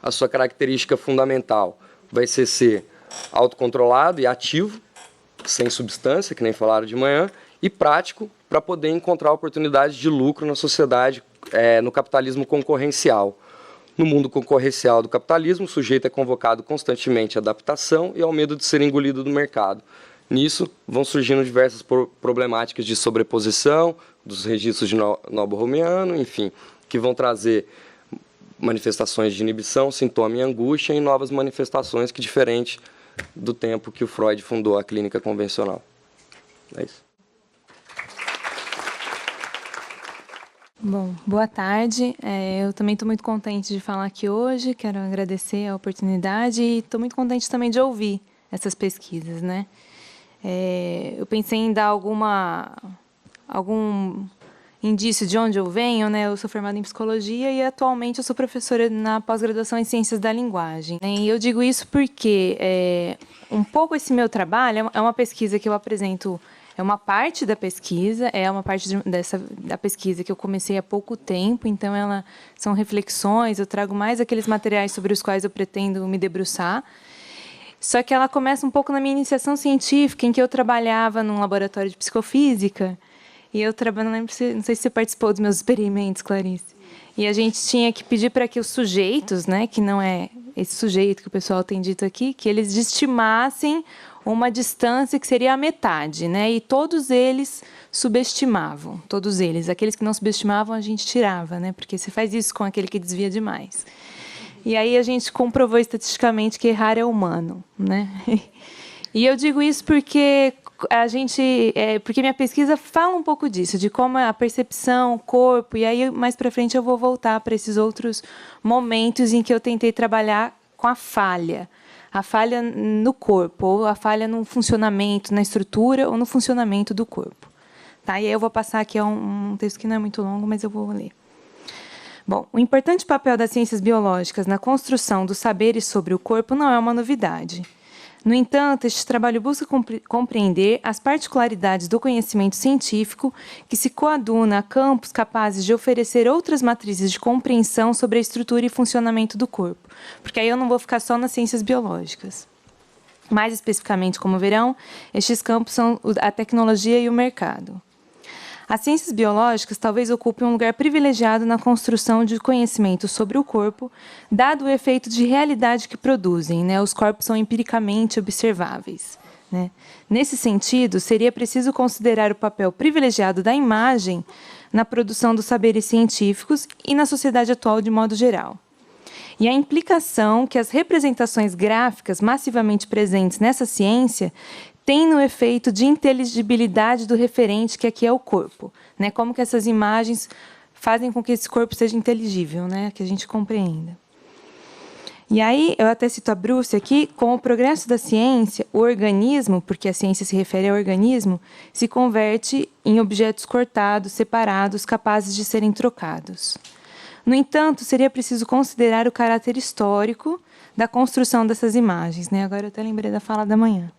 a sua característica fundamental. Vai ser autocontrolado e ativo, sem substância, que nem falaram de manhã, e prático para poder encontrar oportunidades de lucro na sociedade, no capitalismo concorrencial. No mundo concorrencial do capitalismo, o sujeito é convocado constantemente à adaptação e ao medo de ser engolido do mercado. Nisso, vão surgindo diversas problemáticas de sobreposição, dos registros de Novo-Romiano, enfim, que vão trazer manifestações de inibição, sintoma e angústia, e novas manifestações que diferente do tempo que o Freud fundou a clínica convencional. É isso. Bom, boa tarde. Eu também estou muito contente de falar aqui hoje, quero agradecer a oportunidade e estou muito contente também de ouvir essas pesquisas, né? Eu pensei em dar algum indício de onde eu venho, né? Eu sou formada em psicologia e atualmente eu sou professora na pós-graduação em ciências da linguagem. E eu digo isso porque um pouco esse meu trabalho é uma pesquisa que eu apresento, é uma parte da pesquisa, é uma parte da pesquisa que eu comecei há pouco tempo, então são reflexões, eu trago mais aqueles materiais sobre os quais eu pretendo me debruçar. Só que ela começa um pouco na minha iniciação científica, em que eu trabalhava num laboratório de psicofísica. E eu não sei se você participou dos meus experimentos, Clarice. E a gente tinha que pedir para que os sujeitos, né, que não é esse sujeito que o pessoal tem dito aqui, que eles estimassem uma distância que seria a metade, né? E todos eles subestimavam, todos eles. Aqueles que não subestimavam, a gente tirava, né? Porque você faz isso com aquele que desvia demais. E aí a gente comprovou estatisticamente que errar é humano, né? E eu digo isso porque porque minha pesquisa fala um pouco disso, de como é a percepção, o corpo, e aí mais para frente eu vou voltar para esses outros momentos em que eu tentei trabalhar com a falha no corpo, ou a falha no funcionamento, na estrutura ou no funcionamento do corpo. Tá? E aí eu vou passar aqui a um texto que não é muito longo, mas eu vou ler. Bom, o importante papel das ciências biológicas na construção dos saberes sobre o corpo não é uma novidade. No entanto, este trabalho busca compreender as particularidades do conhecimento científico que se coaduna a campos capazes de oferecer outras matrizes de compreensão sobre a estrutura e funcionamento do corpo, porque aí eu não vou ficar só nas ciências biológicas. Mais especificamente, como verão, estes campos são a tecnologia e o mercado. As ciências biológicas talvez ocupem um lugar privilegiado na construção de conhecimento sobre o corpo, dado o efeito de realidade que produzem, né? Os corpos são empiricamente observáveis, né? Nesse sentido, seria preciso considerar o papel privilegiado da imagem na produção dos saberes científicos e na sociedade atual de modo geral. E a implicação que as representações gráficas massivamente presentes nessa ciência tem no efeito de inteligibilidade do referente, que aqui é o corpo, né? Como que essas imagens fazem com que esse corpo seja inteligível, né? Que a gente compreenda. E aí, eu até cito a Bruce aqui, com o progresso da ciência, o organismo, porque a ciência se refere ao organismo, se converte em objetos cortados, separados, capazes de serem trocados. No entanto, seria preciso considerar o caráter histórico da construção dessas imagens, né? Agora eu até lembrei da fala da manhã.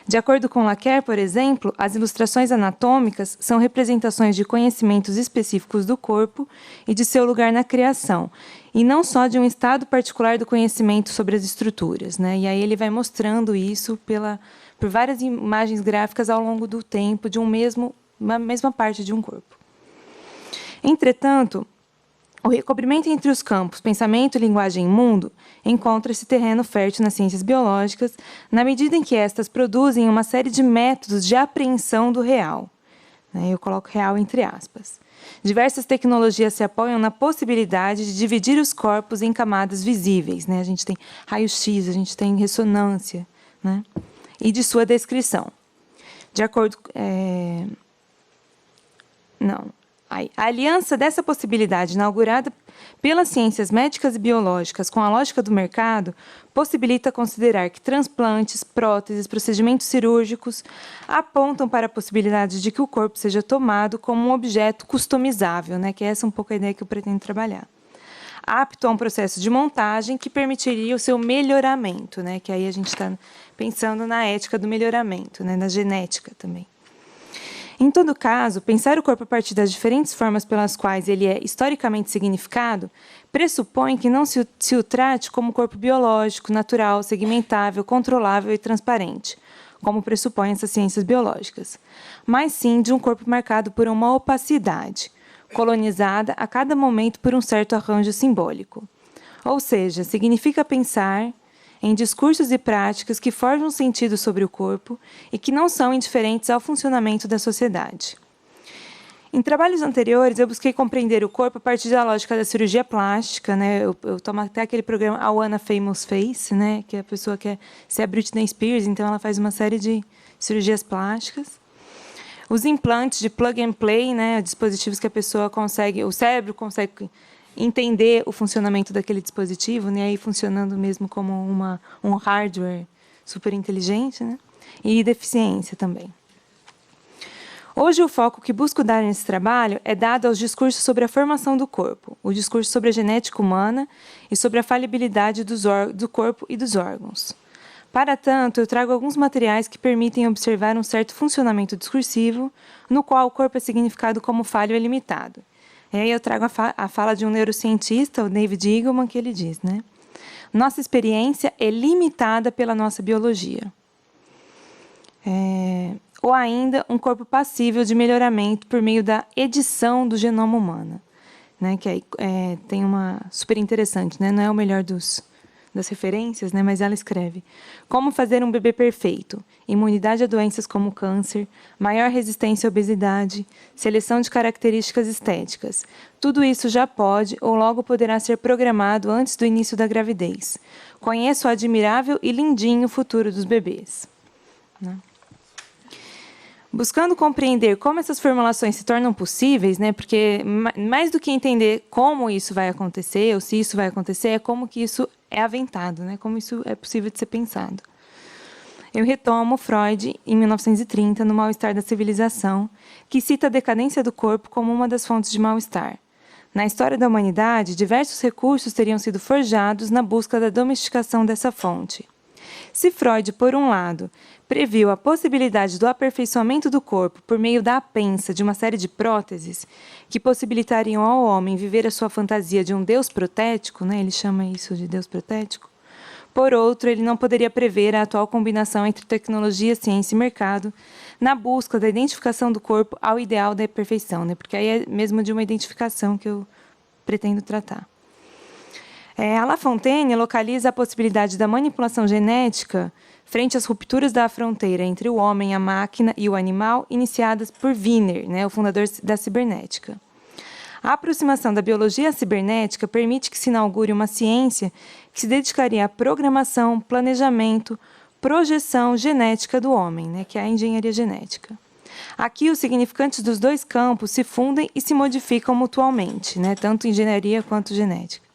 De acordo com Laqueur, por exemplo, as ilustrações anatômicas são representações de conhecimentos específicos do corpo e de seu lugar na criação, e não só de um estado particular do conhecimento sobre as estruturas, né? E aí ele vai mostrando isso por várias imagens gráficas ao longo do tempo de uma mesma parte de um corpo. Entretanto, o recobrimento entre os campos pensamento, linguagem e mundo encontra-se terreno fértil nas ciências biológicas, na medida em que estas produzem uma série de métodos de apreensão do real. Eu coloco real entre aspas. Diversas tecnologias se apoiam na possibilidade de dividir os corpos em camadas visíveis. A gente tem raio-x, a gente tem ressonância, né? E de sua descrição. De acordo... A aliança dessa possibilidade inaugurada pelas ciências médicas e biológicas com a lógica do mercado, possibilita considerar que transplantes, próteses, procedimentos cirúrgicos apontam para a possibilidade de que o corpo seja tomado como um objeto customizável, né, que essa é um pouco a ideia que eu pretendo trabalhar. Apto a um processo de montagem que permitiria o seu melhoramento, né, que aí a gente está pensando na ética do melhoramento, né, na genética também. Em todo caso, pensar o corpo a partir das diferentes formas pelas quais ele é historicamente significado pressupõe que não se o trate como corpo biológico, natural, segmentável, controlável e transparente, como pressupõem essas ciências biológicas, mas sim de um corpo marcado por uma opacidade, colonizada a cada momento por um certo arranjo simbólico. Ou seja, significa pensar em discursos e práticas que forjam sentido sobre o corpo e que não são indiferentes ao funcionamento da sociedade. Em trabalhos anteriores, eu busquei compreender o corpo a partir da lógica da cirurgia plástica, né? Eu tomo até aquele programa A Wanna Famous Face, né? Que a pessoa quer ser a Britney Spears, então ela faz uma série de cirurgias plásticas. Os implantes de plug and play, né? Dispositivos que a pessoa consegue, o cérebro consegue entender o funcionamento daquele dispositivo, né, aí funcionando mesmo como um hardware super inteligente, né, e deficiência também. Hoje, o foco que busco dar nesse trabalho é dado aos discursos sobre a formação do corpo, o discurso sobre a genética humana e sobre a falibilidade do corpo e dos órgãos. Para tanto, eu trago alguns materiais que permitem observar um certo funcionamento discursivo, no qual o corpo é significado como falho e limitado. E aí eu trago a fala de um neurocientista, o David Eagleman, que ele diz, né? Nossa experiência é limitada pela nossa biologia. Ou ainda, um corpo passível de melhoramento por meio da edição do genoma humano. Né? Que aí, tem uma super interessante, né? Não é o melhor das referências, né? Mas ela escreve: como fazer um bebê perfeito, imunidade a doenças como câncer, maior resistência à obesidade, seleção de características estéticas. Tudo isso já pode ou logo poderá ser programado antes do início da gravidez. Conheço o admirável e lindinho futuro dos bebês. Né? Buscando compreender como essas formulações se tornam possíveis, né, porque mais do que entender como isso vai acontecer, ou se isso vai acontecer, é como que isso é aventado, né, como isso é possível de ser pensado. Eu retomo Freud, em 1930, no Mal-Estar da Civilização, que cita a decadência do corpo como uma das fontes de mal-estar. Na história da humanidade, diversos recursos teriam sido forjados na busca da domesticação dessa fonte. Se Freud, por um lado, previu a possibilidade do aperfeiçoamento do corpo por meio da apensa de uma série de próteses que possibilitariam ao homem viver a sua fantasia de um Deus protético, né? Ele chama isso de Deus protético. Por outro, ele não poderia prever a atual combinação entre tecnologia, ciência e mercado na busca da identificação do corpo ao ideal da perfeição, né? Porque aí é mesmo de uma identificação que eu pretendo tratar. A La Fontaine localiza a possibilidade da manipulação genética frente às rupturas da fronteira entre o homem, a máquina e o animal, iniciadas por Wiener, né, o fundador da cibernética. A aproximação da biologia à cibernética permite que se inaugure uma ciência que se dedicaria à programação, planejamento, projeção genética do homem, né, que é a engenharia genética. Aqui, os significantes dos dois campos se fundem e se modificam mutuamente, né, tanto engenharia quanto genética,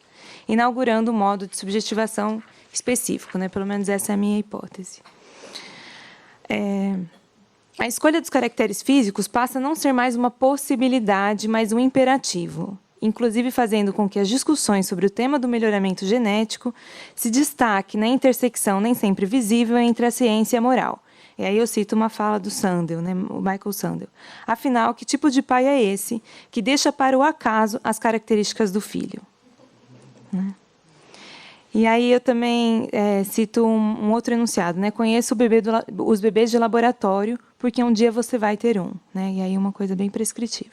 inaugurando um modo de subjetivação específico, né? Pelo menos essa é a minha hipótese. A escolha dos caracteres físicos passa a não ser mais uma possibilidade, mas um imperativo, inclusive fazendo com que as discussões sobre o tema do melhoramento genético se destaquem na intersecção nem sempre visível entre a ciência e a moral. E aí eu cito uma fala do Sandel, né? O Michael Sandel. Afinal, que tipo de pai é esse que deixa para o acaso as características do filho? Né? E aí eu também cito um outro enunciado, né? Conheço os bebês de laboratório, porque um dia você vai ter um. Né? E aí uma coisa bem prescritiva.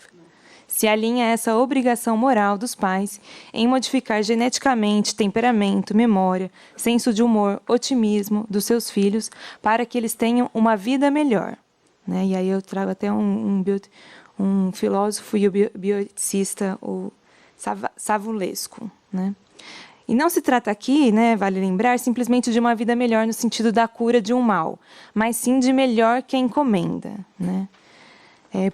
Se alinha essa obrigação moral dos pais em modificar geneticamente temperamento, memória, senso de humor, otimismo dos seus filhos para que eles tenham uma vida melhor. Né? E aí eu trago até um filósofo e bioeticista, o Savulescu, né? E não se trata aqui, né, vale lembrar, simplesmente de uma vida melhor no sentido da cura de um mal, mas sim de melhor que a encomenda. Né?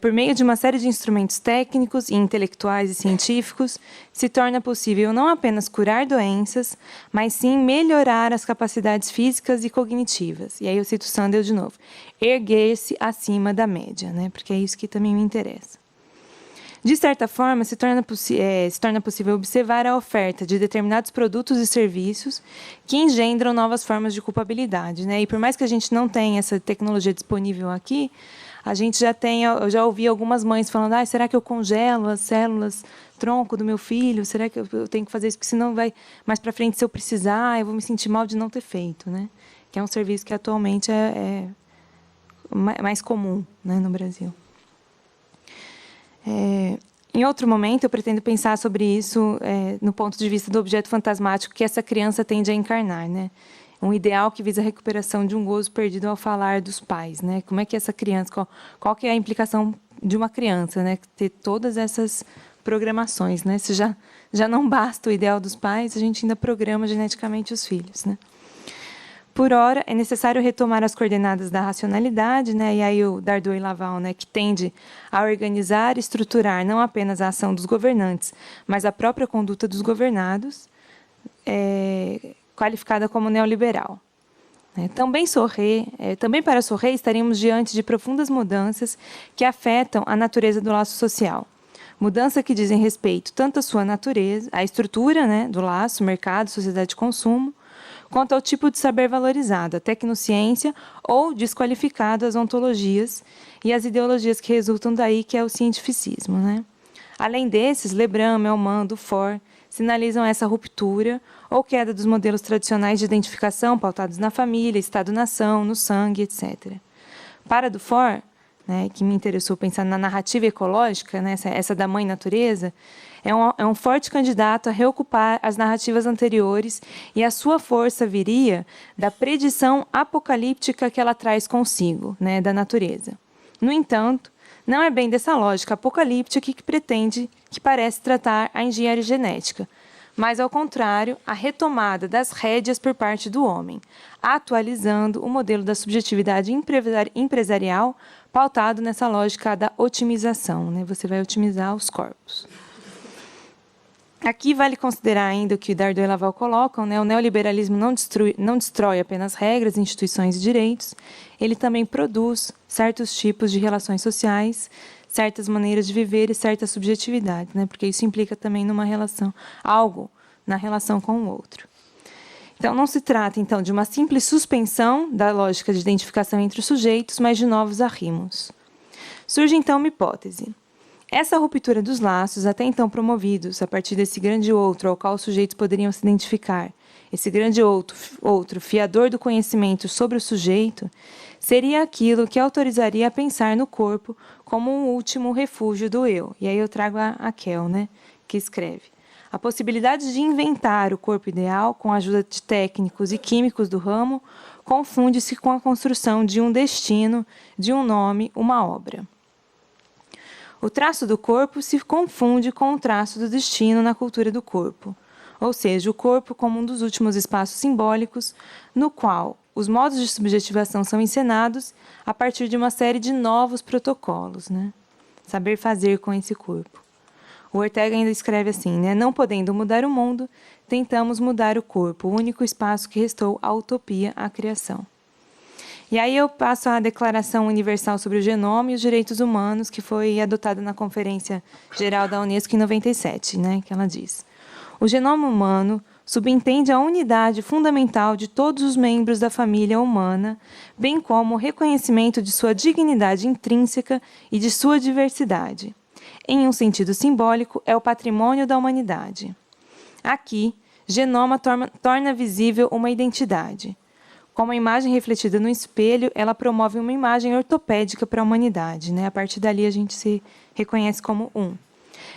Por meio de uma série de instrumentos técnicos, intelectuais e científicos, se torna possível não apenas curar doenças, mas sim melhorar as capacidades físicas e cognitivas. E aí eu cito Sandel de novo. Erguer-se acima da média, né? Porque é isso que também me interessa. De certa forma, se torna possível observar a oferta de determinados produtos e serviços que engendram novas formas de culpabilidade, né? E por mais que a gente não tenha essa tecnologia disponível aqui, a gente eu já ouvi algumas mães falando, será que eu congelo as células tronco do meu filho? Será que eu tenho que fazer isso? Porque senão mais para frente, se eu precisar, eu vou me sentir mal de não ter feito, né? Que é um serviço que atualmente é mais comum, né, no Brasil. Em outro momento, eu pretendo pensar sobre isso no ponto de vista do objeto fantasmático que essa criança tende a encarnar, né? Um ideal que visa a recuperação de um gozo perdido ao falar dos pais, né? Como é que essa criança, qual que é a implicação de uma criança, né? Ter todas essas programações, né? Se já não basta o ideal dos pais, a gente ainda programa geneticamente os filhos, né? Por ora, é necessário retomar as coordenadas da racionalidade, né? E aí o Dardot e Laval, né? Que tende a organizar e estruturar não apenas a ação dos governantes, mas a própria conduta dos governados, qualificada como neoliberal. Também para Sorré, estaríamos diante de profundas mudanças que afetam a natureza do laço social. Mudança que dizem respeito tanto à sua natureza, à estrutura, né, do laço, mercado, sociedade de consumo, quanto ao tipo de saber valorizado, a tecnociência ou desqualificado as ontologias e as ideologias que resultam daí, que é o cientificismo, né? Além desses, Lebrun, Melman, Dufour sinalizam essa ruptura ou queda dos modelos tradicionais de identificação pautados na família, Estado-nação, no sangue, etc. Para Dufour, né, que me interessou pensar na narrativa ecológica, né, essa da mãe natureza, é um forte candidato a reocupar as narrativas anteriores e a sua força viria da predição apocalíptica que ela traz consigo, né, da natureza. No entanto, não é bem dessa lógica apocalíptica que parece tratar a engenharia genética, mas, ao contrário, a retomada das rédeas por parte do homem, atualizando o modelo da subjetividade empresarial pautado nessa lógica da otimização, né? Você vai otimizar os corpos. Aqui vale considerar ainda o que Dardot e Laval colocam, né? O neoliberalismo não destrói apenas regras, instituições e direitos, ele também produz certos tipos de relações sociais, certas maneiras de viver e certa subjetividade, né? Porque isso implica também numa relação, algo na relação com o outro. Então, não se trata, então, de uma simples suspensão da lógica de identificação entre os sujeitos, mas de novos arrimos. Surge, então, uma hipótese. Essa ruptura dos laços, até então promovidos a partir desse grande outro ao qual os sujeitos poderiam se identificar, esse grande outro fiador do conhecimento sobre o sujeito, seria aquilo que autorizaria a pensar no corpo como um último refúgio do eu. E aí eu trago a Kell, né, que escreve. A possibilidade de inventar o corpo ideal, com a ajuda de técnicos e químicos do ramo, confunde-se com a construção de um destino, de um nome, uma obra. O traço do corpo se confunde com o traço do destino na cultura do corpo, ou seja, o corpo como um dos últimos espaços simbólicos no qual os modos de subjetivação são encenados a partir de uma série de novos protocolos, né? Saber fazer com esse corpo. O Ortega ainda escreve assim, né? Não podendo mudar o mundo, tentamos mudar o corpo, o único espaço que restou à utopia, à criação. E aí eu passo à Declaração Universal sobre o Genoma e os Direitos Humanos, que foi adotada na Conferência Geral da Unesco em 97, né, que ela diz: o genoma humano subentende a unidade fundamental de todos os membros da família humana, bem como o reconhecimento de sua dignidade intrínseca e de sua diversidade. Em um sentido simbólico, é o patrimônio da humanidade. Aqui, genoma torna visível uma identidade. Como a imagem refletida no espelho, ela promove uma imagem ortopédica para a humanidade, né? A partir dali, a gente se reconhece como um.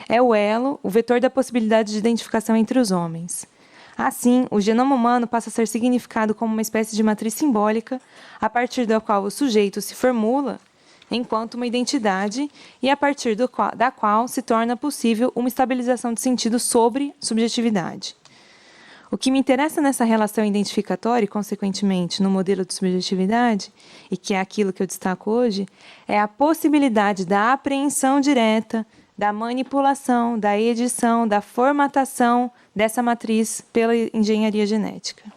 É o elo, o vetor da possibilidade de identificação entre os homens. Assim, o genoma humano passa a ser significado como uma espécie de matriz simbólica, a partir da qual o sujeito se formula enquanto uma identidade e a partir da qual se torna possível uma estabilização de sentido sobre subjetividade. O que me interessa nessa relação identificatória e, consequentemente, no modelo de subjetividade, e que é aquilo que eu destaco hoje, é a possibilidade da apreensão direta, da manipulação, da edição, da formatação dessa matriz pela engenharia genética.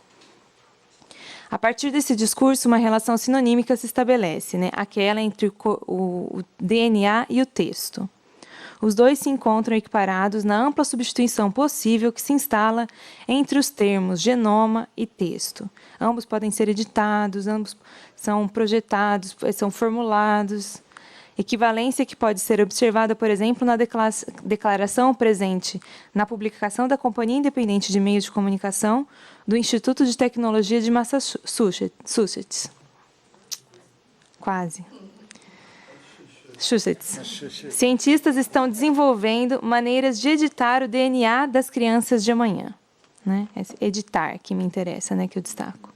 A partir desse discurso, uma relação sinonímica se estabelece, né? Aquela entre o DNA e o texto. Os dois se encontram equiparados na ampla substituição possível que se instala entre os termos genoma e texto. Ambos podem ser editados, ambos são projetados, são formulados. Equivalência que pode ser observada, por exemplo, na declaração presente na publicação da Companhia Independente de Meios de Comunicação do Instituto de Tecnologia de Massachusetts. Quase. Cientistas estão desenvolvendo maneiras de editar o DNA das crianças de amanhã. Né? Editar, que me interessa, né, que eu destaco.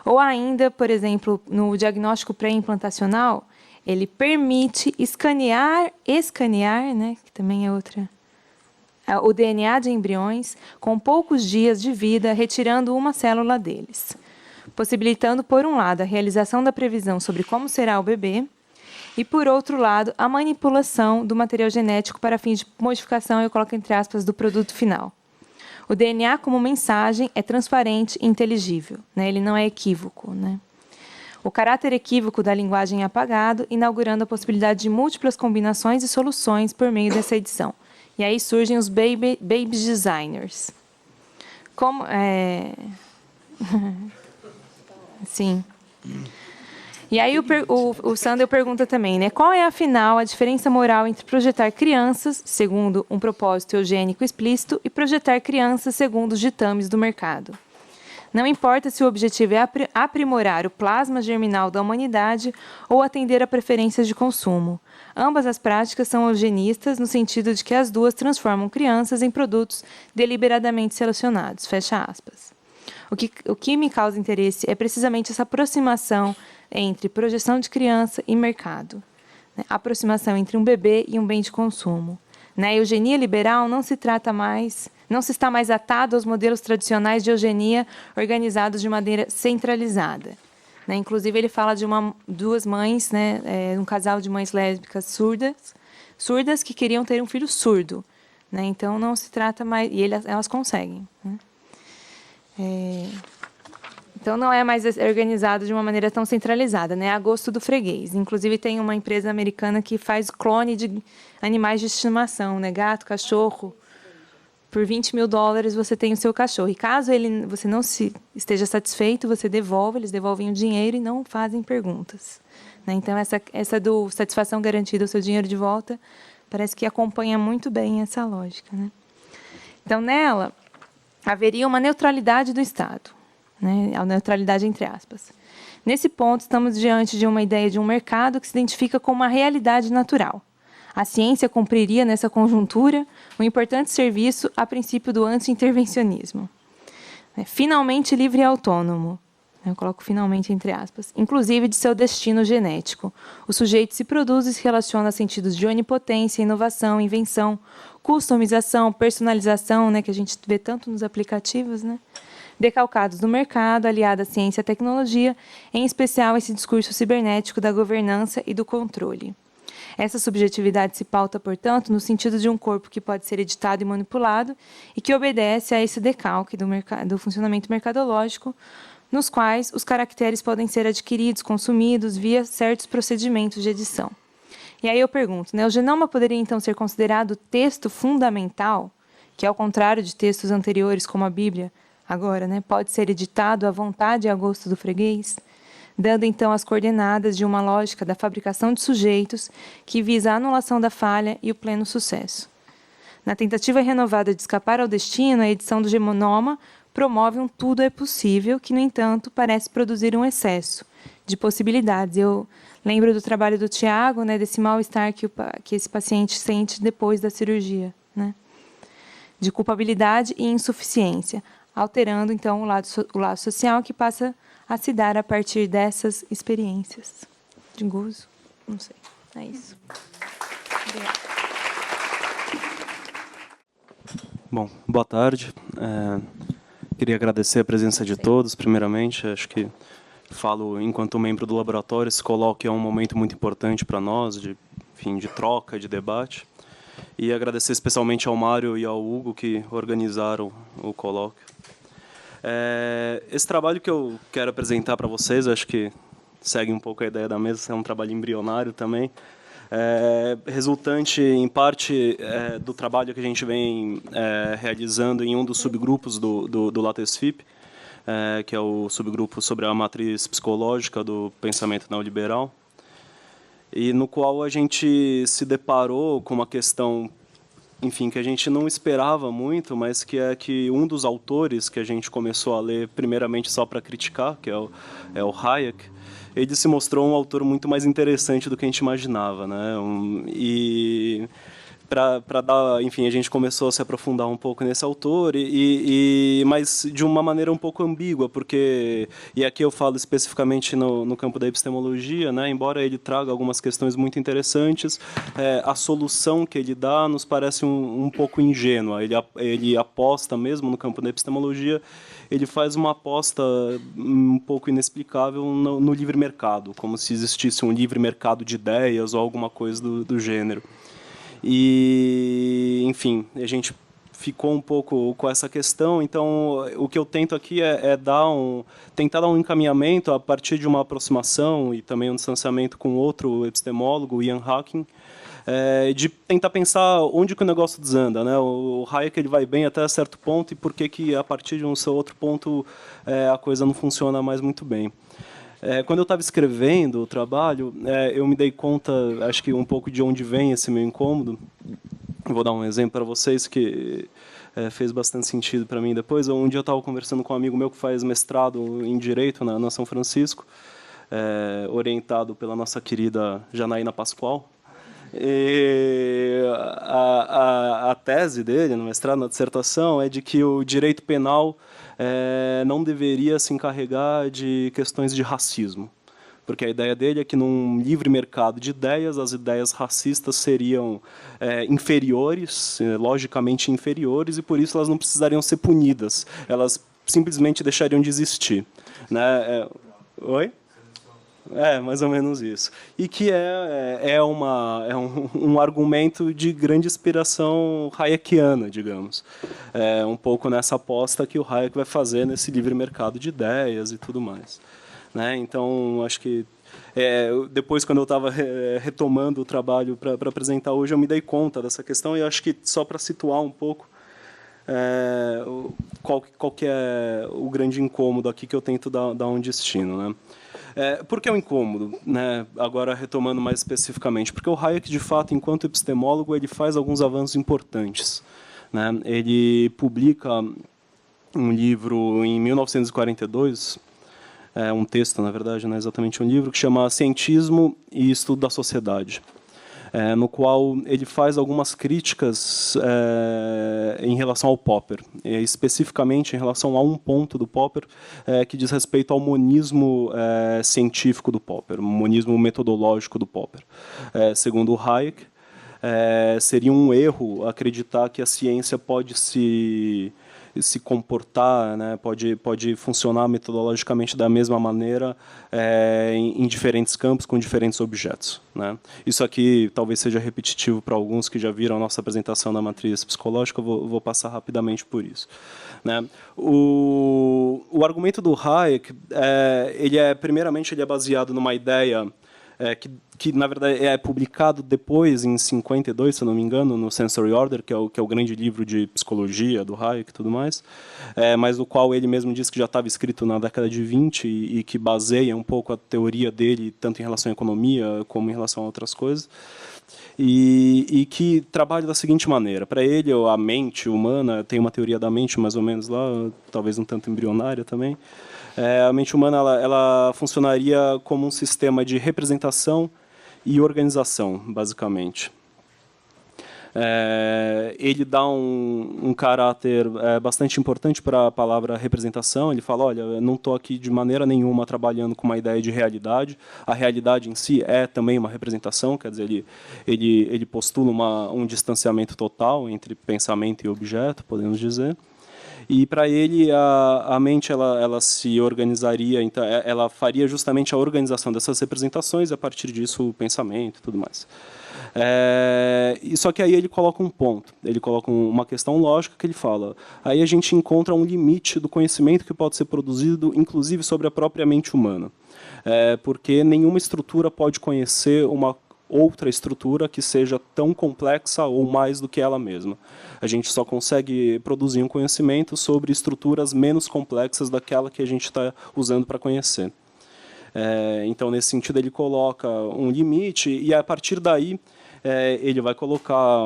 Ou ainda, por exemplo, no diagnóstico pré-implantacional, ele permite escanear, né, que também é outra, o DNA de embriões com poucos dias de vida, retirando uma célula deles, possibilitando, por um lado, a realização da previsão sobre como será o bebê, e, por outro lado, a manipulação do material genético para fins de modificação, eu coloco entre aspas, do produto final. O DNA, como mensagem, é transparente e inteligível, né? Ele não é equívoco. Né? O caráter equívoco da linguagem é apagado, inaugurando a possibilidade de múltiplas combinações e soluções por meio dessa edição. E aí surgem os baby designers. Como... Sim. E aí o Sandel pergunta também, né, qual é, afinal, a diferença moral entre projetar crianças, segundo um propósito eugênico explícito, e projetar crianças segundo os ditames do mercado? Não importa se o objetivo é aprimorar o plasma germinal da humanidade ou atender a preferências de consumo. Ambas as práticas são eugenistas, no sentido de que as duas transformam crianças em produtos deliberadamente selecionados. Fecha aspas. O que me causa interesse é precisamente essa aproximação entre projeção de criança e mercado. Né? Aproximação entre um bebê e um bem de consumo. Na eugenia liberal não se está mais atado aos modelos tradicionais de eugenia organizados de maneira centralizada. Né? Inclusive, ele fala de duas mães, né? Um casal de mães lésbicas surdas que queriam ter um filho surdo. Né? Então, não se trata mais... E elas conseguem. Né? Então, não é mais organizado de uma maneira tão centralizada, né? A gosto do freguês. Inclusive, tem uma empresa americana que faz clone de animais de estimação, né? Gato, cachorro. Por $20 mil, você tem o seu cachorro. E caso você não esteja satisfeito, você devolve, eles devolvem o dinheiro e não fazem perguntas. Né? Então, essa do satisfação garantida, o seu dinheiro de volta, parece que acompanha muito bem essa lógica. Né? Então, nela, haveria uma neutralidade do Estado. Né, a neutralidade entre aspas. Nesse ponto, estamos diante de uma ideia de um mercado que se identifica como uma realidade natural. A ciência cumpriria, nessa conjuntura, um importante serviço a princípio do anti-intervencionismo. Finalmente livre e autônomo, eu coloco finalmente entre aspas, inclusive de seu destino genético. O sujeito se produz e se relaciona a sentidos de onipotência, inovação, invenção, customização, personalização, né, que a gente vê tanto nos aplicativos, né? Decalcados do mercado, aliado à ciência e à tecnologia, em especial esse discurso cibernético da governança e do controle. Essa subjetividade se pauta, portanto, no sentido de um corpo que pode ser editado e manipulado e que obedece a esse decalque do funcionamento mercadológico, nos quais os caracteres podem ser adquiridos, consumidos via certos procedimentos de edição. E aí eu pergunto, né, o genoma poderia então ser considerado texto fundamental, que ao contrário de textos anteriores como a Bíblia, agora, né, pode ser editado à vontade e a gosto do freguês, dando então as coordenadas de uma lógica da fabricação de sujeitos que visa a anulação da falha e o pleno sucesso. Na tentativa renovada de escapar ao destino, a edição do genoma promove um tudo é possível, que, no entanto, parece produzir um excesso de possibilidades. Eu lembro do trabalho do Tiago, né, desse mal-estar que esse paciente sente depois da cirurgia, né, de culpabilidade e insuficiência, alterando, então, o lado social que passa a se dar a partir dessas experiências. De gozo? Não sei. É isso. Obrigada. Bom, boa tarde. Queria agradecer a presença de todos, primeiramente. Acho que falo enquanto membro do laboratório, esse colóquio é um momento muito importante para nós, de, enfim, de troca, de debate. E agradecer especialmente ao Mário e ao Hugo, que organizaram o colóquio. Esse trabalho que eu quero apresentar para vocês, acho que segue um pouco a ideia da mesa, é um trabalho embrionário também, resultante, em parte, do trabalho que a gente vem realizando em um dos subgrupos do LATESFIP, que é o subgrupo sobre a matriz psicológica do pensamento neoliberal, e no qual a gente se deparou com uma questão, enfim, que a gente não esperava muito, mas que é que um dos autores que a gente começou a ler, primeiramente só para criticar, que é o Hayek, ele se mostrou um autor muito mais interessante do que a gente imaginava, né? E para dar, enfim, a gente começou a se aprofundar um pouco nesse autor, mas de uma maneira um pouco ambígua, porque, e aqui eu falo especificamente no campo da epistemologia, né, embora ele traga algumas questões muito interessantes, a solução que ele dá nos parece um pouco ingênua. Ele aposta mesmo no campo da epistemologia, ele faz uma aposta um pouco inexplicável no livre mercado, como se existisse um livre mercado de ideias ou alguma coisa do gênero. E, enfim, a gente ficou um pouco com essa questão, então o que eu tento aqui tentar dar um encaminhamento a partir de uma aproximação e também um distanciamento com outro epistemólogo, Ian Hacking, de tentar pensar onde que o negócio desanda, né? O Hayek ele vai bem até certo ponto e por que a partir de um seu outro ponto a coisa não funciona mais muito bem. Quando eu estava escrevendo o trabalho, eu me dei conta, acho que um pouco de onde vem esse meu incômodo. Vou dar um exemplo para vocês que fez bastante sentido para mim depois. Um dia eu estava conversando com um amigo meu que faz mestrado em Direito na São Francisco, orientado pela nossa querida Janaína Pascoal. E a tese dele, no mestrado, na dissertação, é de que o direito penal não deveria se encarregar de questões de racismo. Porque a ideia dele é que, num livre mercado de ideias, as ideias racistas seriam inferiores, logicamente inferiores, e por isso elas não precisariam ser punidas. Elas simplesmente deixariam de existir. Né? Oi? Mais ou menos isso. E que é um argumento de grande inspiração hayekiana, digamos. Um pouco nessa aposta que o Hayek vai fazer nesse livre mercado de ideias e tudo mais. Né? Então, acho que depois, quando eu estava retomando o trabalho para apresentar hoje, eu me dei conta dessa questão, e acho que só para situar um pouco qual que é o grande incômodo aqui que eu tento dar um destino. Né? Por que o incômodo? Né? Agora, retomando mais especificamente, porque o Hayek, de fato, enquanto epistemólogo, ele faz alguns avanços importantes. Né? Ele publica um livro em 1942, um texto, na verdade, não é exatamente um livro, que chama Cientismo e Estudo da Sociedade, no qual ele faz algumas críticas em relação ao Popper, especificamente em relação a um ponto do Popper que diz respeito ao monismo científico do Popper, o monismo metodológico do Popper. Segundo o Hayek, seria um erro acreditar que a ciência pode se comportar, né, pode funcionar metodologicamente da mesma maneira em diferentes campos, com diferentes objetos. Né? Isso aqui talvez seja repetitivo para alguns que já viram a nossa apresentação da matriz psicológica, eu vou passar rapidamente por isso. Né? O argumento do Hayek, primeiramente, ele é baseado numa ideia que na verdade é publicado depois, em 52, se eu não me engano, no Sensory Order, que é o grande livro de psicologia do Hayek e tudo mais, mas no qual ele mesmo diz que já estava escrito na década de 20 e que baseia um pouco a teoria dele, tanto em relação à economia como em relação a outras coisas, e que trabalha da seguinte maneira. Para ele, a mente humana, tem uma teoria da mente mais ou menos lá, talvez um tanto embrionária também. A mente humana ela funcionaria como um sistema de representação e organização, basicamente. Ele dá um caráter bastante importante para a palavra representação. Ele fala, olha, eu não estou aqui de maneira nenhuma trabalhando com uma ideia de realidade. A realidade em si é também uma representação, quer dizer, ele postula um distanciamento total entre pensamento e objeto, podemos dizer. E para ele a mente ela se organizaria, então ela faria justamente a organização dessas representações, e a partir disso o pensamento e tudo mais. E só que aí ele coloca um ponto, ele coloca uma questão lógica que ele fala, aí a gente encontra um limite do conhecimento que pode ser produzido, inclusive sobre a própria mente humana, porque nenhuma estrutura pode conhecer uma outra estrutura que seja tão complexa ou mais do que ela mesma. A gente só consegue produzir um conhecimento sobre estruturas menos complexas daquela que a gente está usando para conhecer. Então, nesse sentido, ele coloca um limite e, a partir daí, ele vai colocar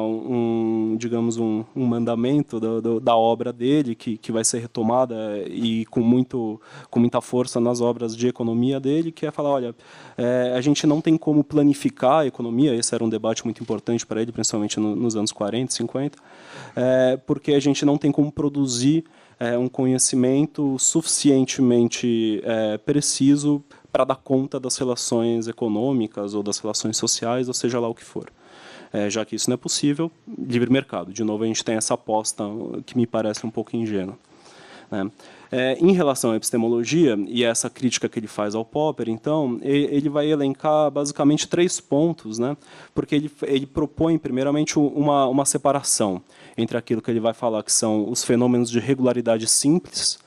digamos, um mandamento da obra dele, que vai ser retomada e com muita força nas obras de economia dele, que é falar, olha, a gente não tem como planificar a economia, esse era um debate muito importante para ele, principalmente nos anos 40, 50, porque a gente não tem como produzir um conhecimento suficientemente preciso para dar conta das relações econômicas ou das relações sociais, ou seja lá o que for. Já que isso não é possível, livre mercado. De novo, a gente tem essa aposta que me parece um pouco ingênua. Em relação à epistemologia, e essa crítica que ele faz ao Popper, então, ele vai elencar basicamente 3 pontos, porque ele propõe, primeiramente, uma separação entre aquilo que ele vai falar que são os fenômenos de regularidade simples,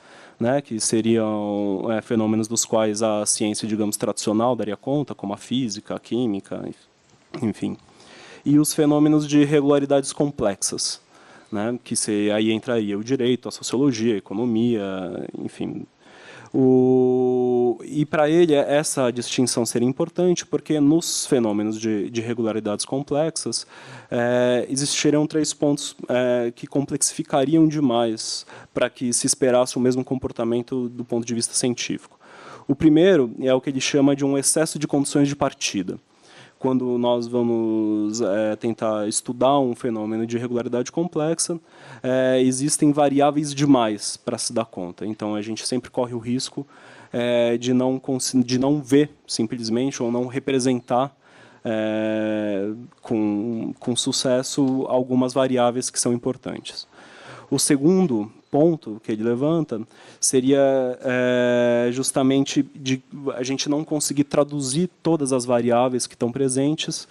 que seriam fenômenos dos quais a ciência, digamos, tradicional daria conta, como a física, a química, enfim, e os fenômenos de regularidades complexas, que aí entraria o direito, a sociologia, a economia, enfim. E para ele essa distinção seria importante porque nos fenômenos de regularidades complexas existiriam 3 pontos que complexificariam demais para que se esperasse o mesmo comportamento do ponto de vista científico. O primeiro é o que ele chama de um excesso de condições de partida. Quando nós vamos tentar estudar um fenômeno de regularidade complexa, existem variáveis demais para se dar conta. Então, a gente sempre corre o risco de não ver, simplesmente, ou não representar com sucesso algumas variáveis que são importantes. O segundo ponto que ele levanta seria justamente de a gente não conseguir traduzir todas as variáveis que estão presentes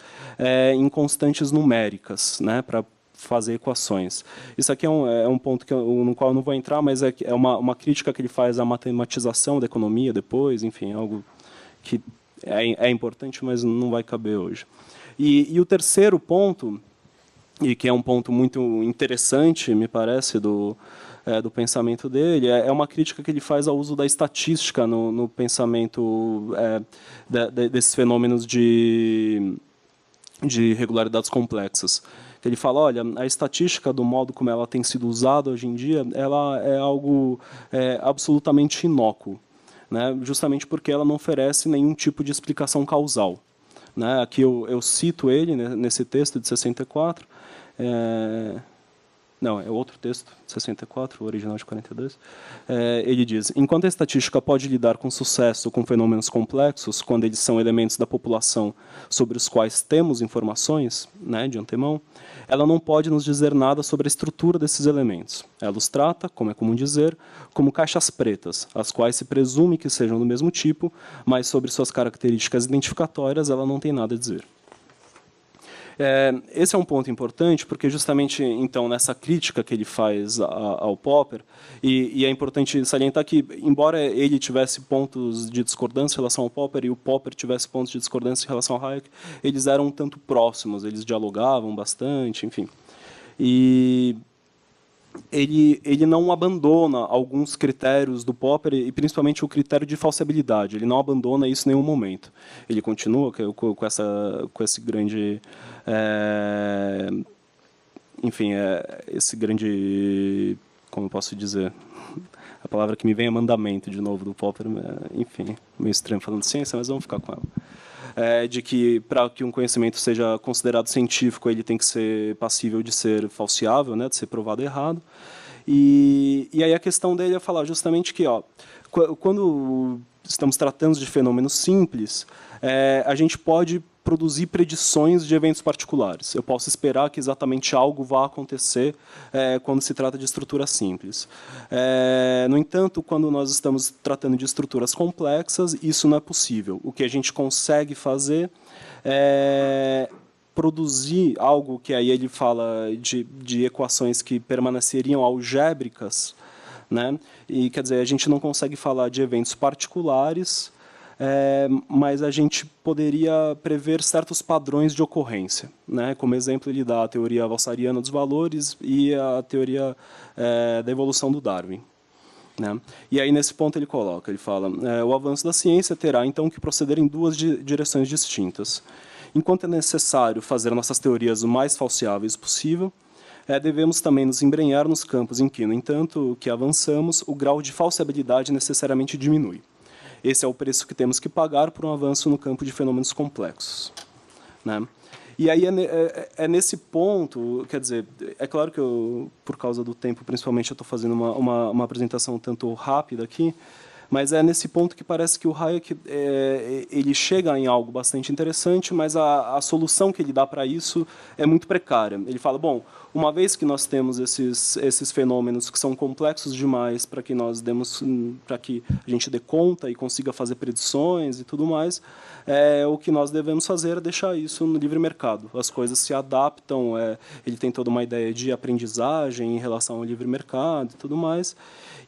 em constantes numéricas, para fazer equações. Isso aqui é um ponto no qual eu não vou entrar, mas é uma crítica que ele faz à matematização da economia depois, enfim, algo que é importante, mas não vai caber hoje. E o terceiro ponto, e que é um ponto muito interessante, me parece, do pensamento dele, é uma crítica que ele faz ao uso da estatística no pensamento desses fenômenos de regularidades complexas. Ele fala, olha, a estatística, do modo como ela tem sido usada hoje em dia, ela é algo absolutamente inócuo, justamente porque ela não oferece nenhum tipo de explicação causal. Aqui eu cito ele nesse texto de 64, não, é outro texto, 64, o original de 42. Ele diz, enquanto a estatística pode lidar com sucesso com fenômenos complexos, quando eles são elementos da população sobre os quais temos informações, de antemão, ela não pode nos dizer nada sobre a estrutura desses elementos. Ela os trata, como é comum dizer, como caixas pretas, as quais se presume que sejam do mesmo tipo, mas sobre suas características identificatórias ela não tem nada a dizer. Esse é um ponto importante, porque justamente, então, nessa crítica que ele faz ao Popper, e é importante salientar que, embora ele tivesse pontos de discordância em relação ao Popper, e o Popper tivesse pontos de discordância em relação ao Hayek, eles eram um tanto próximos, eles dialogavam bastante, enfim. E ele não abandona alguns critérios do Popper, e principalmente o critério de falsibilidade. Ele não abandona isso em nenhum momento. Ele continua com esse grande... enfim, esse grande... Como eu posso dizer? A palavra que me vem é mandamento, de novo, do Popper. Enfim, meio estranho falando de ciência, mas vamos ficar com ela. De que, para que um conhecimento seja considerado científico, ele tem que ser passível de ser falseável, de ser provado errado. E aí a questão dele é falar justamente que, quando estamos tratando de fenômenos simples, a gente pode produzir predições de eventos particulares. Eu posso esperar que exatamente algo vá acontecer quando se trata de estruturas simples. No entanto, quando nós estamos tratando de estruturas complexas, isso não é possível. O que a gente consegue fazer é produzir algo que aí ele fala de equações que permaneceriam algébricas, né? E, quer dizer, a gente não consegue falar de eventos particulares, mas a gente poderia prever certos padrões de ocorrência, né? Como exemplo, ele dá a teoria valssariana dos valores e a teoria da evolução do Darwin, né? E aí, nesse ponto, ele coloca, ele fala, o avanço da ciência terá, então, que proceder em duas direções distintas. Enquanto é necessário fazer nossas teorias o mais falseáveis possível, devemos também nos embrenhar nos campos em que, no entanto, que avançamos, o grau de falseabilidade necessariamente diminui. Esse é o preço que temos que pagar por um avanço no campo de fenômenos complexos, né? E aí é nesse ponto, quer dizer, é claro que eu, por causa do tempo, principalmente, eu estou fazendo uma apresentação um tanto rápida aqui, mas é nesse ponto que parece que o Hayek ele chega em algo bastante interessante, mas a solução que ele dá para isso é muito precária. Ele fala, bom, uma vez que nós temos esses fenômenos que são complexos demais para que para que a gente dê conta e consiga fazer predições e tudo mais, o que nós devemos fazer é deixar isso no livre mercado. As coisas se adaptam, ele tem toda uma ideia de aprendizagem em relação ao livre mercado e tudo mais,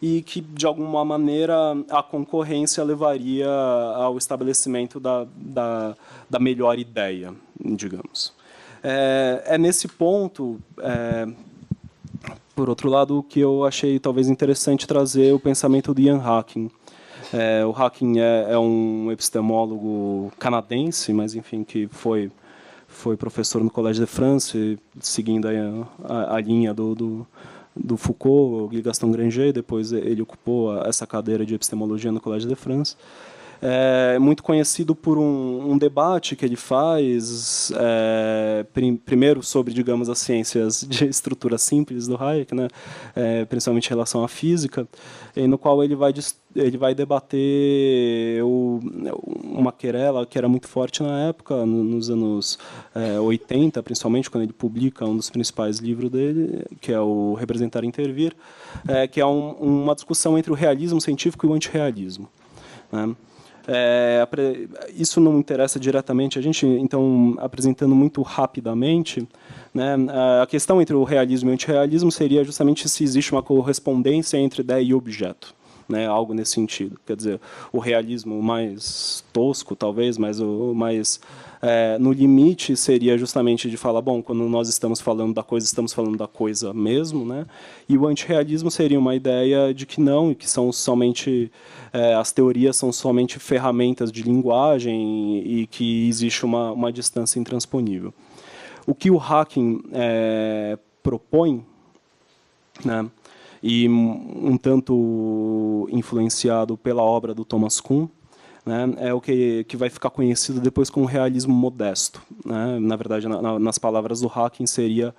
e que, de alguma maneira, a concorrência levaria ao estabelecimento da melhor ideia, digamos. Nesse ponto, por outro lado, que eu achei talvez interessante trazer o pensamento de Ian Hacking. O Hacking é um epistemólogo canadense, mas, enfim, que foi professor no Collège de France, seguindo a linha do Foucault, Guy Gaston Granger. Depois ele ocupou essa cadeira de epistemologia no Collège de France. É muito conhecido por um debate que ele faz, primeiro sobre, digamos, as ciências de estrutura simples do Hayek, né, principalmente em relação à física, no qual ele vai debater uma querela que era muito forte na época, nos anos 80, principalmente, quando ele publica um dos principais livros dele, que é o Representar e Intervir, que é uma discussão entre o realismo científico e o antirrealismo, né? Isso não interessa diretamente a gente, então, apresentando muito rapidamente, né, a questão entre o realismo e o antirrealismo seria justamente se existe uma correspondência entre ideia e objeto, né, algo nesse sentido. Quer dizer, o realismo mais tosco, talvez, mas o mais no limite seria justamente de falar, bom, quando nós estamos falando da coisa, estamos falando da coisa mesmo, né? E o antirrealismo seria uma ideia de que não, e que são somente as teorias são somente ferramentas de linguagem e que existe uma distância intransponível. O que o Hacking propõe, né, e um tanto influenciado pela obra do Thomas Kuhn, né, é o que vai ficar conhecido depois como realismo modesto, né? Na verdade, nas palavras do Hacking, seria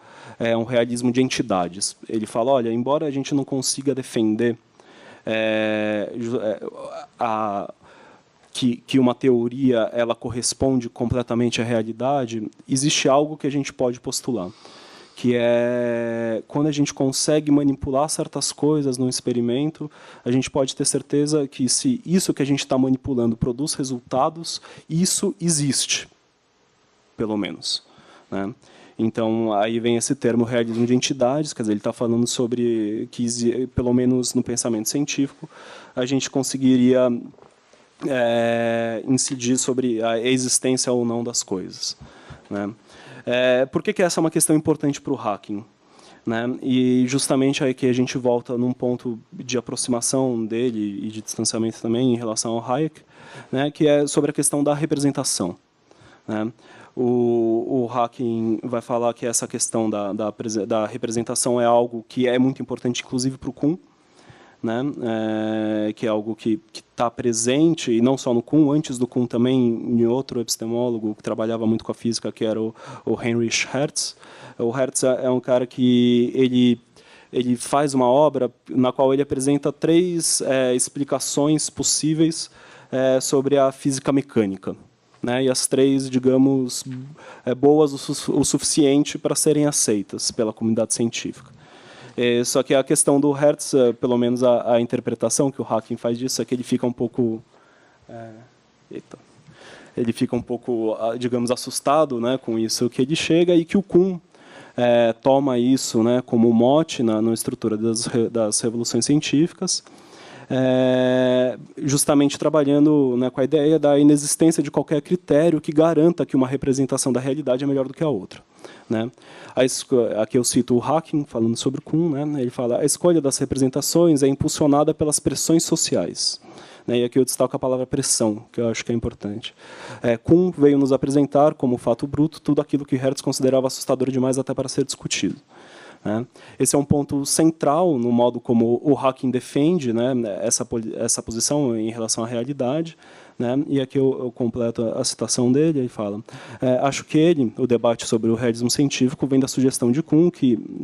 um realismo de entidades. Ele fala, olha, embora a gente não consiga defender que uma teoria ela corresponde completamente à realidade, existe algo que a gente pode postular, que é quando a gente consegue manipular certas coisas num experimento, a gente pode ter certeza que se isso que a gente está manipulando produz resultados, isso existe, pelo menos, né? Então, aí vem esse termo realismo de entidades, quer dizer, ele está falando sobre que, pelo menos no pensamento científico, a gente conseguiria incidir sobre a existência ou não das coisas, né? Por que essa é uma questão importante para o Hacking, né? E justamente aí que a gente volta num ponto de aproximação dele e de distanciamento também em relação ao Hayek, né, que é sobre a questão da representação, né? O Hacking vai falar que essa questão da representação é algo que é muito importante, inclusive para o Kuhn, né? Que é algo que está presente, e não só no Kuhn, antes do Kuhn também, em outro epistemólogo que trabalhava muito com a física, que era o Heinrich Hertz. O Hertz é um cara que ele faz uma obra na qual ele apresenta 3 explicações possíveis sobre a física mecânica, né, e as 3, digamos, boas o suficiente para serem aceitas pela comunidade científica. Só que a questão do Hertz, pelo menos a interpretação que o Hacking faz disso, é que ele fica um pouco... ele fica um pouco, digamos, assustado, né, com isso que ele chega, e que o Kuhn toma isso, né, como mote na estrutura das revoluções científicas, justamente trabalhando, né, com a ideia da inexistência de qualquer critério que garanta que uma representação da realidade é melhor do que a outra, né? Aqui eu cito o Hacking falando sobre Kuhn, né? Ele fala: a escolha das representações é impulsionada pelas pressões sociais. E aqui eu destaco a palavra pressão, que eu acho que é importante. Kuhn veio nos apresentar, como fato bruto, tudo aquilo que Hertz considerava assustador demais até para ser discutido. Esse é um ponto central no modo como o Hacking defende, né, essa posição em relação à realidade. E aqui eu completo a citação dele, ele fala: acho que o debate sobre o realismo científico vem da sugestão de Kuhn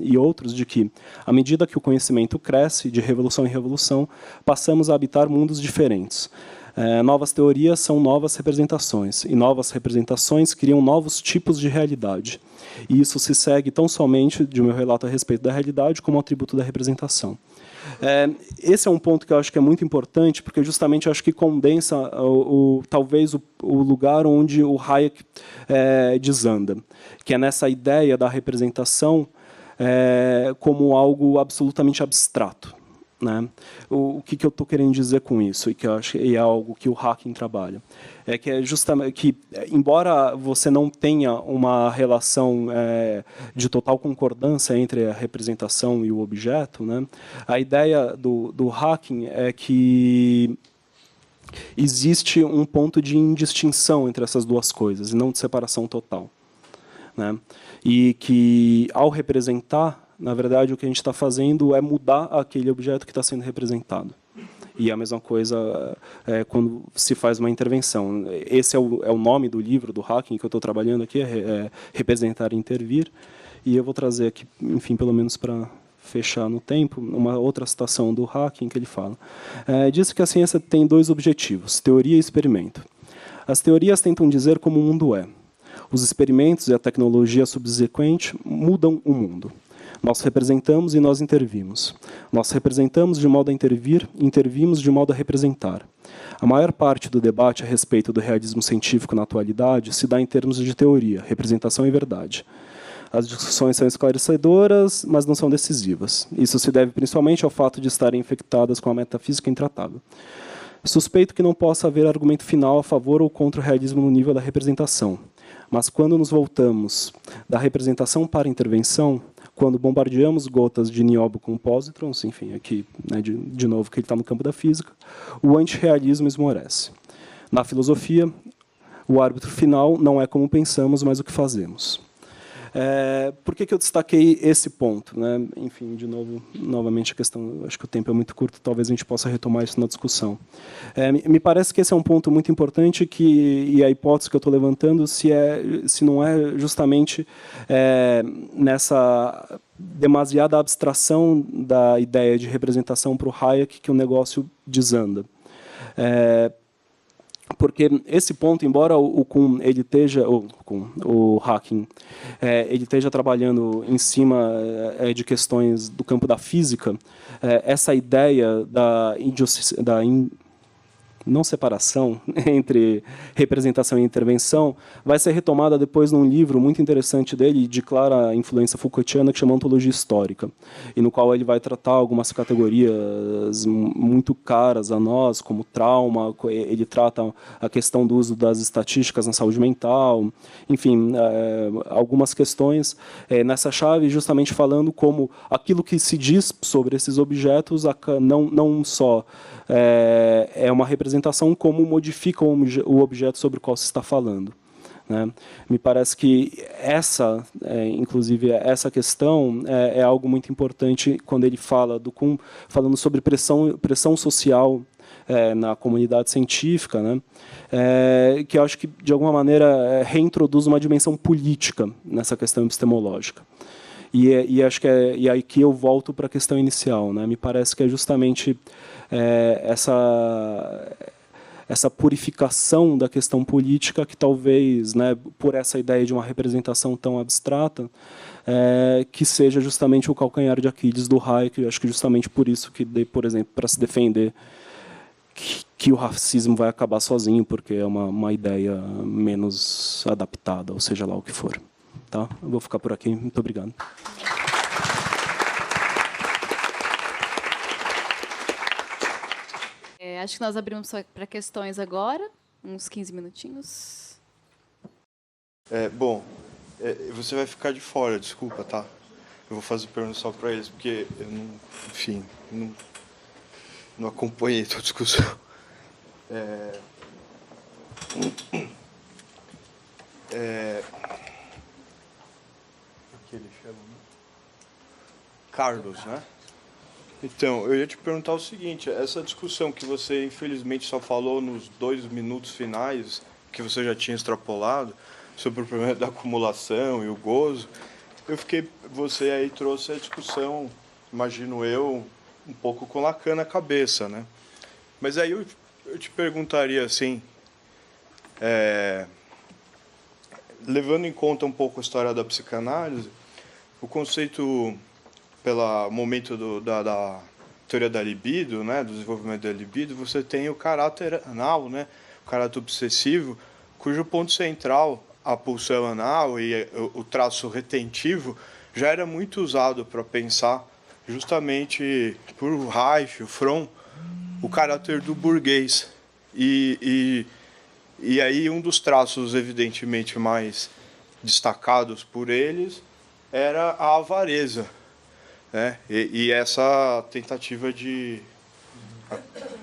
e outros de que, à medida que o conhecimento cresce, de revolução em revolução, passamos a habitar mundos diferentes. Novas teorias são novas representações, e novas representações criam novos tipos de realidade. E isso se segue tão somente de meu relato a respeito da realidade como atributo da representação. Esse é um ponto que eu acho que é muito importante, porque justamente eu acho que condensa talvez o lugar onde o Hayek desanda, que é nessa ideia da representação como algo absolutamente abstrato. O que eu estou querendo dizer com isso, e que eu acho que é algo que o Hacking trabalha, é que é justamente que, embora você não tenha uma relação de total concordância entre a representação e o objeto, a ideia do Hacking é que existe um ponto de indistinção entre essas duas coisas, e não de separação total. E que, ao representar, na verdade, o que a gente está fazendo é mudar aquele objeto que está sendo representado. E a mesma coisa quando se faz uma intervenção. Esse é o nome do livro do Hacking que eu estou trabalhando aqui, Representar e Intervir. E eu vou trazer aqui, enfim, pelo menos para fechar no tempo, uma outra citação do Hacking que ele fala. Diz que a ciência tem 2 objetivos, teoria e experimento. As teorias tentam dizer como o mundo é. Os experimentos e a tecnologia subsequente mudam o mundo. Nós representamos e nós intervimos. Nós representamos de modo a intervir, intervimos de modo a representar. A maior parte do debate a respeito do realismo científico na atualidade se dá em termos de teoria, representação e verdade. As discussões são esclarecedoras, mas não são decisivas. Isso se deve principalmente ao fato de estarem infectadas com a metafísica intratável. Suspeito que não possa haver argumento final a favor ou contra o realismo no nível da representação. Mas quando nos voltamos da representação para a intervenção, quando bombardeamos gotas de nióbio com pósitrons, enfim, aqui, de novo, que ele está no campo da física, o antirrealismo esmorece. Na filosofia, o árbitro final não é como pensamos, mas o que fazemos. Por que eu destaquei esse ponto? Enfim, de novo, novamente a questão, acho que o tempo é muito curto, talvez a gente possa retomar isso na discussão. Me parece que esse é um ponto muito importante, e a hipótese que eu estou levantando, se não é justamente nessa demasiada abstração da ideia de representação para o Hayek que o negócio desanda. Porque esse ponto, embora o Hacking ele esteja trabalhando em cima de questões do campo da física, essa ideia da não separação entre representação e intervenção vai ser retomada depois num livro muito interessante dele, de clara influência Foucaultiana, que chama Ontologia Histórica, e no qual ele vai tratar algumas categorias muito caras a nós, como trauma. Ele trata a questão do uso das estatísticas na saúde mental, enfim, algumas questões nessa chave, justamente falando como aquilo que se diz sobre esses objetos não só é uma representação, como modifica o objeto sobre o qual se está falando. Me parece que inclusive essa questão é algo muito importante quando ele fala do Kuhn, falando sobre pressão social na comunidade científica, que eu acho que, de alguma maneira, reintroduz uma dimensão política nessa questão epistemológica. E acho que e aí que eu volto para a questão essa purificação da questão política que talvez, né, por essa ideia de uma representação tão abstrata, que seja justamente o calcanhar de Aquiles do Hayek. Eu acho que justamente por isso que, por exemplo, para se defender que o racismo vai acabar sozinho, porque é uma ideia menos adaptada, ou seja lá o que for. Tá? Eu vou ficar por aqui. Muito obrigado. Acho que nós abrimos para questões agora, uns 15 minutinhos. Bom, você vai ficar de fora, desculpa, tá? Eu vou fazer pergunta só para eles, porque eu não, enfim, não acompanhei toda a discussão. O que ele chama? Carlos, né? Então, eu ia te perguntar o seguinte, essa discussão que você, infelizmente, só falou nos 2 minutos finais, que você já tinha extrapolado, sobre o problema da acumulação e o gozo, você aí trouxe a discussão, imagino eu, um pouco com Lacan na cabeça, né? Mas aí eu te perguntaria assim, levando em conta um pouco a história da psicanálise, o conceito, pelo momento da teoria da libido, né, do desenvolvimento da libido, você tem o caráter anal, né, o caráter obsessivo, cujo ponto central, a pulsão anal e o traço retentivo, já era muito usado para pensar justamente por Reich, o Fromm, o caráter do burguês. E aí um dos traços evidentemente mais destacados por eles era a avareza, né? E essa tentativa de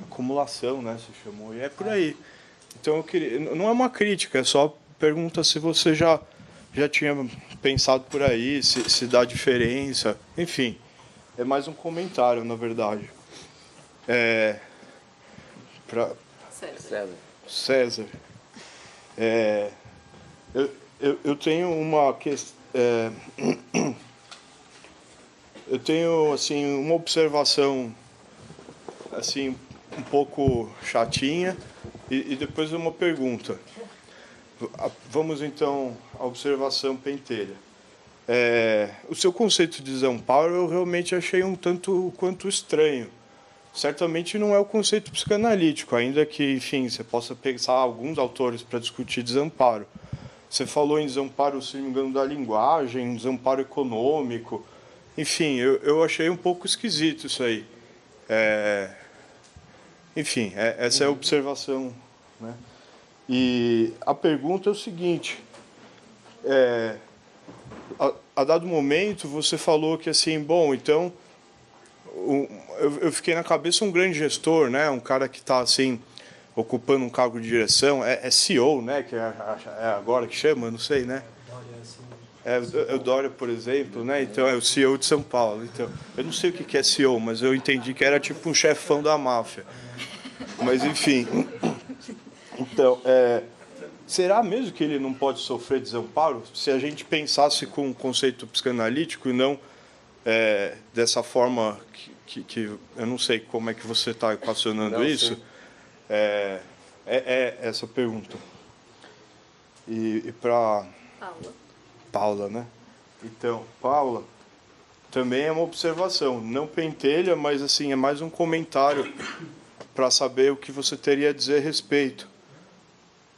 acumulação, né, se chamou, e é por aí. Então eu queria, não é uma crítica, é só pergunta se você já tinha pensado por aí, se dá diferença, enfim, é mais um comentário, na verdade. César. Eu tenho uma questão. Eu tenho assim uma observação assim um pouco chatinha e depois uma pergunta. Vamos então à observação pentelha. O seu conceito de desamparo eu realmente achei um tanto quanto estranho. Certamente não é o conceito psicanalítico, ainda que, enfim, você possa pensar alguns autores para discutir desamparo. Você falou em desamparo, se não me engano, da linguagem, desamparo econômico. Enfim, eu achei um pouco esquisito isso aí. Enfim, essa é a observação, né? E a pergunta é o seguinte, a dado momento você falou que assim, bom, então eu fiquei na cabeça um grande gestor, né, um cara que está assim ocupando um cargo de direção, é CEO, né, que é agora que chama, não sei, né? É o Dória, por exemplo, né? Então é o CEO de São Paulo. Então, eu não sei o que é CEO, mas eu entendi que era tipo um chefão da máfia. Mas enfim. Então, será mesmo que ele não pode sofrer desamparo se a gente pensasse com um conceito psicanalítico e não dessa forma que eu não sei como é que você está equacionando isso? Essa pergunta. E para Paula, né? Então, Paula, também é uma observação, não pentelha, mas assim é mais um comentário para saber o que você teria a dizer a respeito.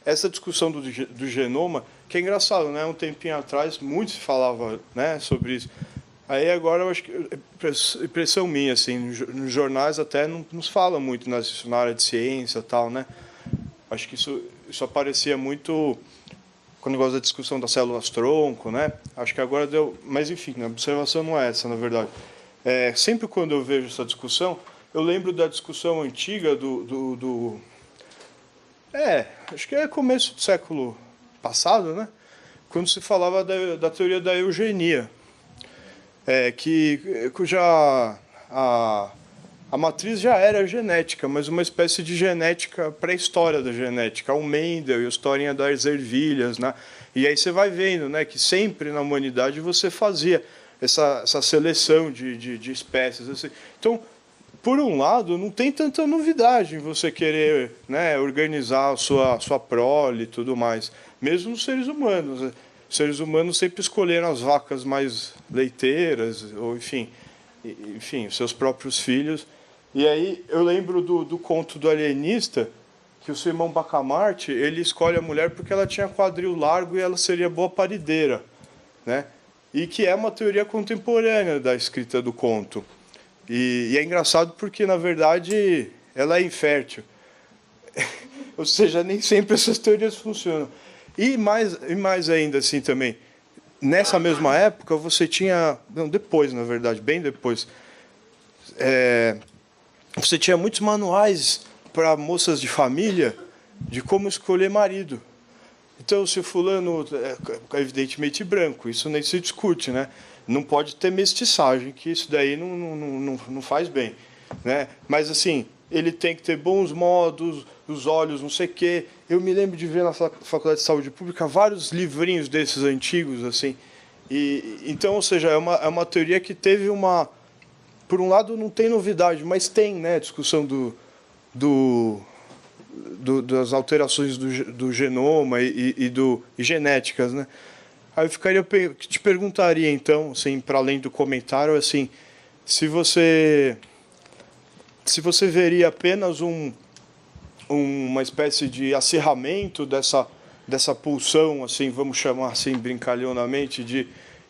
Essa discussão do genoma, que é engraçado, né? Um tempinho atrás, muito se falava, né, sobre isso. Aí agora eu acho que, impressão minha, assim, nos jornais até não se fala muito na área de ciência e tal, né? Acho que isso aparecia muito com o negócio da discussão das células-tronco, né? Acho que agora deu... Mas, enfim, a observação não é essa, na verdade. Sempre quando eu vejo essa discussão, eu lembro da discussão antiga acho que é começo do século passado, né? Quando se falava da teoria da eugenia, cuja a matriz já era genética, mas uma espécie de genética pré-história da genética, o Mendel e a historinha das ervilhas, né? E aí você vai vendo, né, que sempre na humanidade você fazia essa seleção de espécies. Assim. Então, por um lado, não tem tanta novidade em você querer, né, organizar a sua prole e tudo mais, mesmo nos seres humanos. Né? Os seres humanos sempre escolheram as vacas mais leiteiras, ou enfim, os seus próprios filhos. E aí eu lembro do conto do alienista, que o seu irmão Bacamarte, ele escolhe a mulher porque ela tinha quadril largo e ela seria boa parideira, né? E que é uma teoria contemporânea da escrita do conto. E é engraçado porque, na verdade, ela é infértil. Ou seja, nem sempre essas teorias funcionam. E mais ainda assim também, nessa mesma época, você tinha... Não, depois, na verdade, bem depois. Você tinha muitos manuais para moças de família de como escolher marido. Então, se o fulano é evidentemente branco, isso nem se discute, né? Não pode ter mestiçagem, que isso daí não faz bem, né? Mas, assim, ele tem que ter bons modos, os olhos, não sei o quê. Eu me lembro de ver na Faculdade de Saúde Pública vários livrinhos desses antigos, assim. Então, ou seja, é uma teoria que teve uma... Por um lado, não tem novidade, mas tem, né, discussão das alterações do genoma e genéticas, né? Aí eu te perguntaria, então, assim, para além do comentário, assim, se você veria apenas uma espécie de acirramento dessa pulsão, assim, vamos chamar assim brincalhonamente,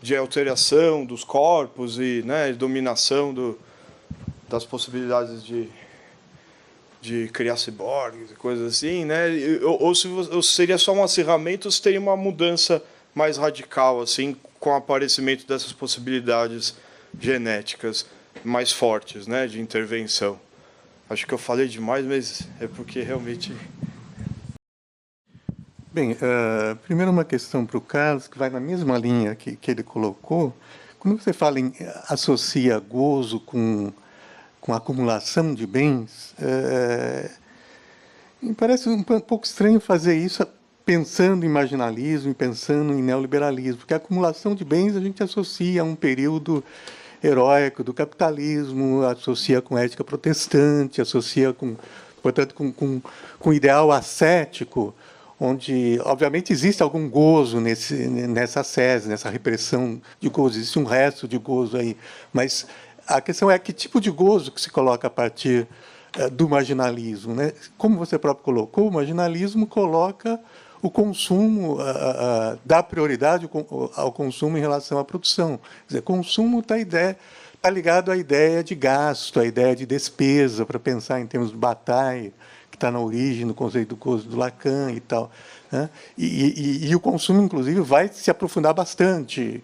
de alteração dos corpos e, né, dominação das possibilidades de criar ciborgues e coisas assim, né? Ou seria só um acirramento, ou se teria uma mudança mais radical, assim, com o aparecimento dessas possibilidades genéticas mais fortes, né, de intervenção. Acho que eu falei demais, mas é porque realmente... Bem, primeiro uma questão para o Carlos, que vai na mesma linha que ele colocou. Quando você fala associa gozo com acumulação de bens, me parece um pouco estranho fazer isso pensando em marginalismo e pensando em neoliberalismo, porque a acumulação de bens a gente associa a um período heróico do capitalismo, associa com ética protestante, associa, portanto, com o ideal ascético, onde, obviamente, existe algum gozo nessa ascese, nessa repressão de gozo, existe um resto de gozo aí, mas a questão é que tipo de gozo que se coloca a partir do marginalismo, né? Como você próprio colocou, o marginalismo coloca o consumo, dá prioridade ao consumo em relação à produção. Quer dizer, consumo está ligado à ideia de gasto, à ideia de despesa, para pensar em termos de Bataille, que está na origem do conceito do gozo do Lacan e tal. Né? E o consumo, inclusive, vai se aprofundar bastante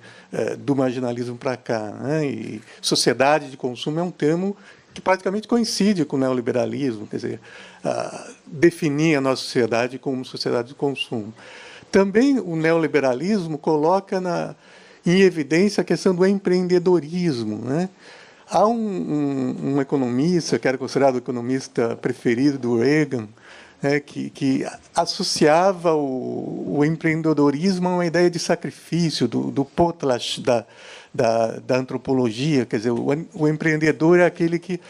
do marginalismo para cá. Né? E sociedade de consumo é um termo que praticamente coincide com o neoliberalismo, quer dizer, definir a nossa sociedade como sociedade de consumo. Também o neoliberalismo coloca em evidência a questão do empreendedorismo. Né? Há um economista, que era considerado o economista preferido do Reagan, que associava o empreendedorismo a uma ideia de sacrifício, do potlatch da antropologia. Quer dizer, o empreendedor é aquele que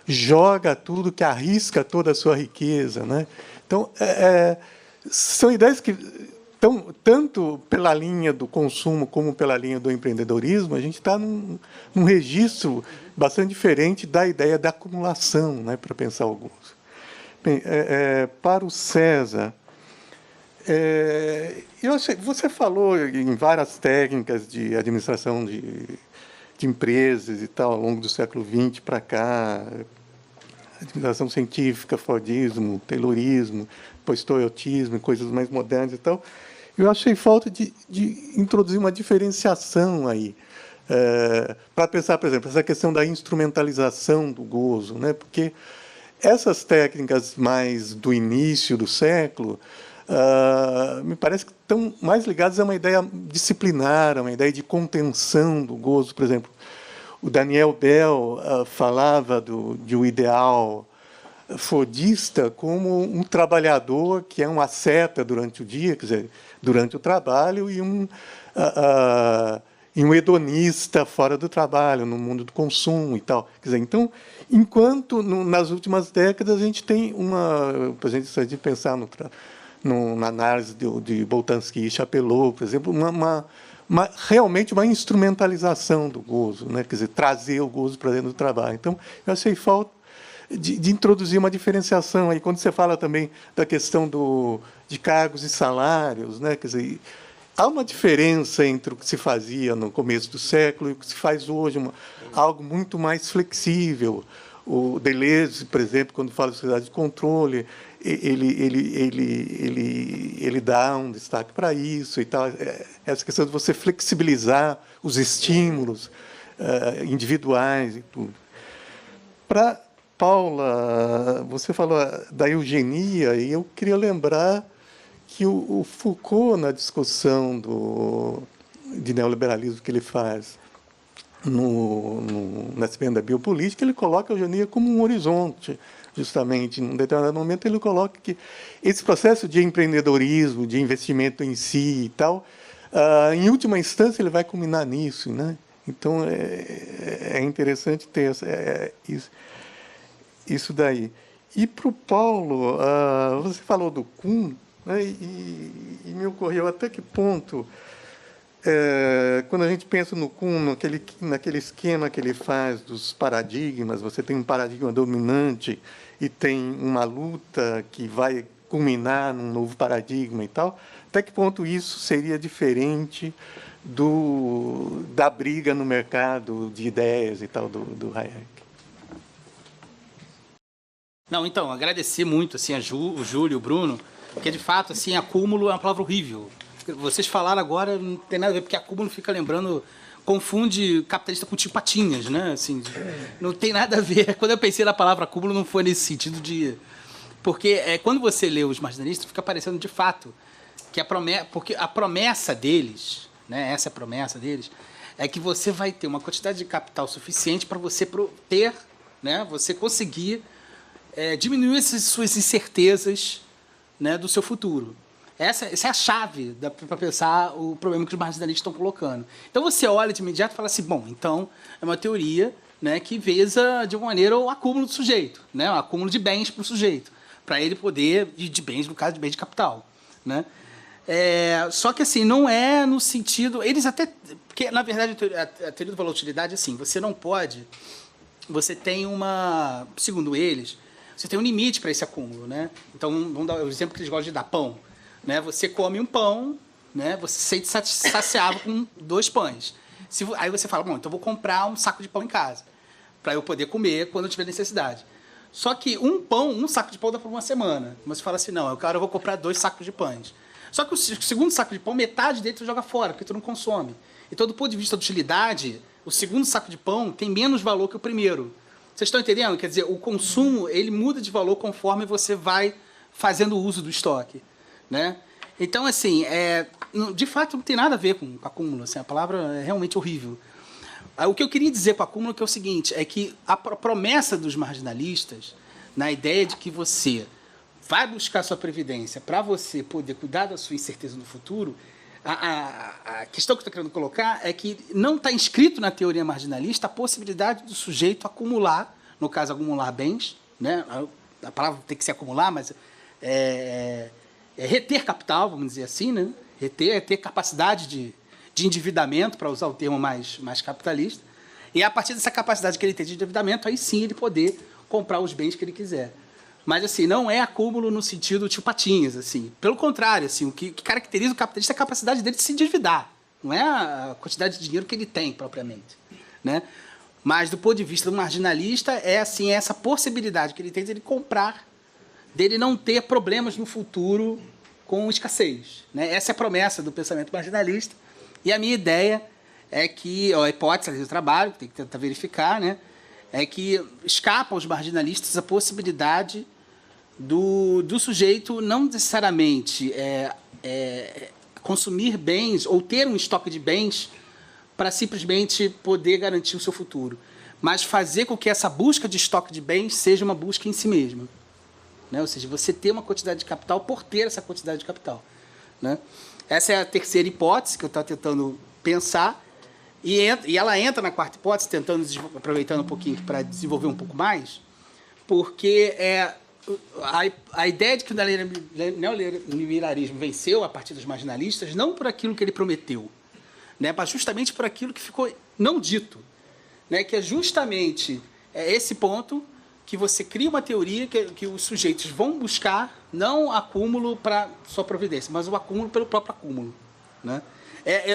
joga tudo, que arrisca toda a sua riqueza. Né? Então, são ideias que, tanto pela linha do consumo como pela linha do empreendedorismo, a gente está num registro bastante diferente da ideia da acumulação, né, para pensar o gozo. Bem, para o César, você falou em várias técnicas de administração de empresas e tal, ao longo do século XX para cá, administração científica, Fordismo, Taylorismo, depois Toyotismo, coisas mais modernas e tal. Eu achei falta de introduzir uma diferenciação aí, para pensar, por exemplo, essa questão da instrumentalização do gozo, né? Porque essas técnicas mais do início do século me parece que estão mais ligadas a uma ideia disciplinar, a uma ideia de contenção do gozo. Por exemplo, o Daniel Bell falava de um ideal fordista como um trabalhador que é um asceta durante o dia, quer dizer, durante o trabalho, em um hedonista fora do trabalho, no mundo do consumo e tal. Quer dizer, então, enquanto nas últimas décadas a gente tem por exemplo, se a gente pensar na análise de Boltanski e Chapelot, por exemplo, realmente uma instrumentalização do gozo, né? Quer dizer, trazer o gozo para dentro do trabalho. Então, eu achei falta de introduzir uma diferenciação aí. Quando você fala também da questão de cargos e salários, né? Quer dizer, há uma diferença entre o que se fazia no começo do século e o que se faz hoje, algo muito mais flexível. O Deleuze, por exemplo, quando fala de sociedade de controle, ele dá um destaque para isso e tal. Essa questão de você flexibilizar os estímulos individuais e tudo. Para Paula, você falou da eugenia, e eu queria lembrar que o Foucault, na discussão de neoliberalismo que ele faz na disciplina da biopolítica, ele coloca a eugenia como um horizonte, justamente. Em um determinado momento, ele coloca que esse processo de empreendedorismo, de investimento em si e tal, em última instância, ele vai culminar nisso, né? Então, é interessante ter isso daí. E, para o Paulo, você falou do Kuhn, né? E me ocorreu até que ponto, quando a gente pensa no Kuhn, naquele esquema que ele faz dos paradigmas, você tem um paradigma dominante e tem uma luta que vai culminar num novo paradigma e tal, até que ponto isso seria diferente da briga no mercado de ideias e tal do Hayek? Não, então, agradecer muito assim, o Júlio e o Bruno, porque, de fato, assim, acúmulo é uma palavra horrível. Vocês falaram agora, não tem nada a ver, porque acúmulo fica lembrando, confunde capitalista com tio Patinhas, né? Assim, não tem nada a ver. Quando eu pensei na palavra acúmulo, não foi nesse sentido de... Porque quando você lê os marginalistas, fica parecendo, de fato, que porque a promessa deles, né, essa é a promessa deles, é que você vai ter uma quantidade de capital suficiente para você ter, né, você conseguir diminuir essas suas incertezas, né, do seu futuro. Essa é a chave para pensar o problema que os marginalistas estão colocando. Então, você olha de imediato e fala assim, bom, então, é uma teoria, né, que visa, de alguma maneira, o acúmulo do sujeito, né, o acúmulo de bens para o sujeito, para ele poder, de bens, no caso, de bens de capital. Né? Só que, assim, não é no sentido... Eles até... Porque, na verdade, a teoria do valor-utilidade é assim, você não pode... Você tem uma... Segundo eles, você tem um limite para esse acúmulo, né? Então, vamos dar o exemplo que eles gostam de dar, pão. Né? Você come um pão, né? Você se sente saciado com 2 pães. Aí você fala, bom, então vou comprar um saco de pão em casa, para eu poder comer quando eu tiver necessidade. Só que um saco de pão dá por uma semana. Mas você fala assim, não, eu vou comprar 2 sacos de pães. Só que o segundo saco de pão, metade dele tu joga fora, porque tu não consome. Então, do ponto de vista da utilidade, o segundo saco de pão tem menos valor que o primeiro. Vocês estão entendendo? Quer dizer, o consumo, ele muda de valor conforme você vai fazendo uso do estoque. Né? Então, assim, de fato, não tem nada a ver com acúmulo. Assim, a palavra é realmente horrível. O que eu queria dizer com acúmulo é o seguinte, é que a promessa dos marginalistas, na ideia de que você vai buscar sua previdência para você poder cuidar da sua incerteza no futuro, a questão que eu estou querendo colocar é que não está inscrito na teoria marginalista a possibilidade do sujeito acumular, no caso, acumular bens, né? A palavra tem que ser acumular, mas reter capital, vamos dizer assim, né? Ter capacidade de endividamento, para usar o termo mais capitalista, e a partir dessa capacidade que ele tem de endividamento, aí sim ele poder comprar os bens que ele quiser. Mas, assim, não é acúmulo no sentido tipo Patinhas, assim. Pelo contrário, assim, o que caracteriza o capitalista é a capacidade dele de se endividar. Não é a quantidade de dinheiro que ele tem, propriamente. Né? Mas, do ponto de vista do marginalista, assim, essa possibilidade que ele tem de ele comprar, dele não ter problemas no futuro com escassez. Né? Essa é a promessa do pensamento marginalista. E a minha ideia é que, a hipótese do trabalho, que tem que tentar verificar, né, é que escapa aos marginalistas a possibilidade do sujeito não necessariamente consumir bens ou ter um estoque de bens para simplesmente poder garantir o seu futuro, mas fazer com que essa busca de estoque de bens seja uma busca em si mesma. Né? Ou seja, você ter uma quantidade de capital por ter essa quantidade de capital. Né? Essa é a terceira hipótese que eu estava tentando pensar. E ela entra na quarta hipótese, aproveitando um pouquinho para desenvolver um pouco mais, porque a ideia de que o neoliberalismo venceu a partir dos marginalistas não por aquilo que ele prometeu, né, mas justamente por aquilo que ficou não dito, né, que é justamente esse ponto que você cria uma teoria que os sujeitos vão buscar não acúmulo para sua providência, mas o acúmulo pelo próprio acúmulo, né?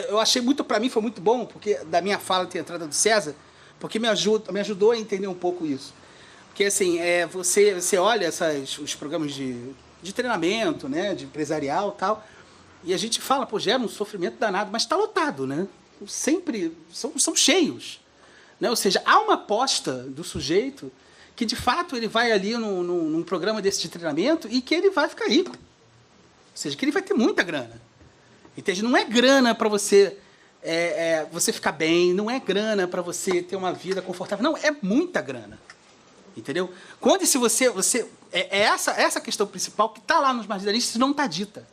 Eu achei para mim foi muito bom, porque da minha fala ter entrada do César, porque me ajudou a entender um pouco isso. Porque, assim, você olha os programas de treinamento, né, de empresarial e tal, e a gente fala, pô, gera um sofrimento danado, mas está lotado, né? Sempre são cheios, né? Ou seja, há uma aposta do sujeito que, de fato, ele vai ali num programa desse de treinamento e que ele vai ficar rico. Ou seja, que ele vai ter muita grana. Entende? Não é grana para você você ficar bem, não é grana para você ter uma vida confortável. Não, é muita grana. Entendeu? Quando se você essa questão principal que está lá nos marginalistas não está dita.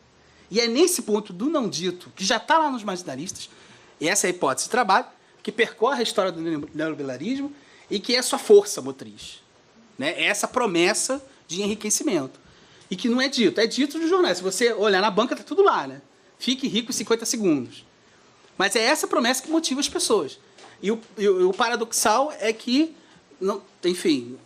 E é nesse ponto do não dito, que já está lá nos marginalistas, e essa é a hipótese de trabalho, que percorre a história do neoliberalismo e que é sua força motriz. Né? É essa promessa de enriquecimento. E que não é dito. É dito nos jornais. Se você olhar na banca, está tudo lá, né? Fique rico em 50 segundos. Mas é essa promessa que motiva as pessoas. E o paradoxal é que, não, enfim,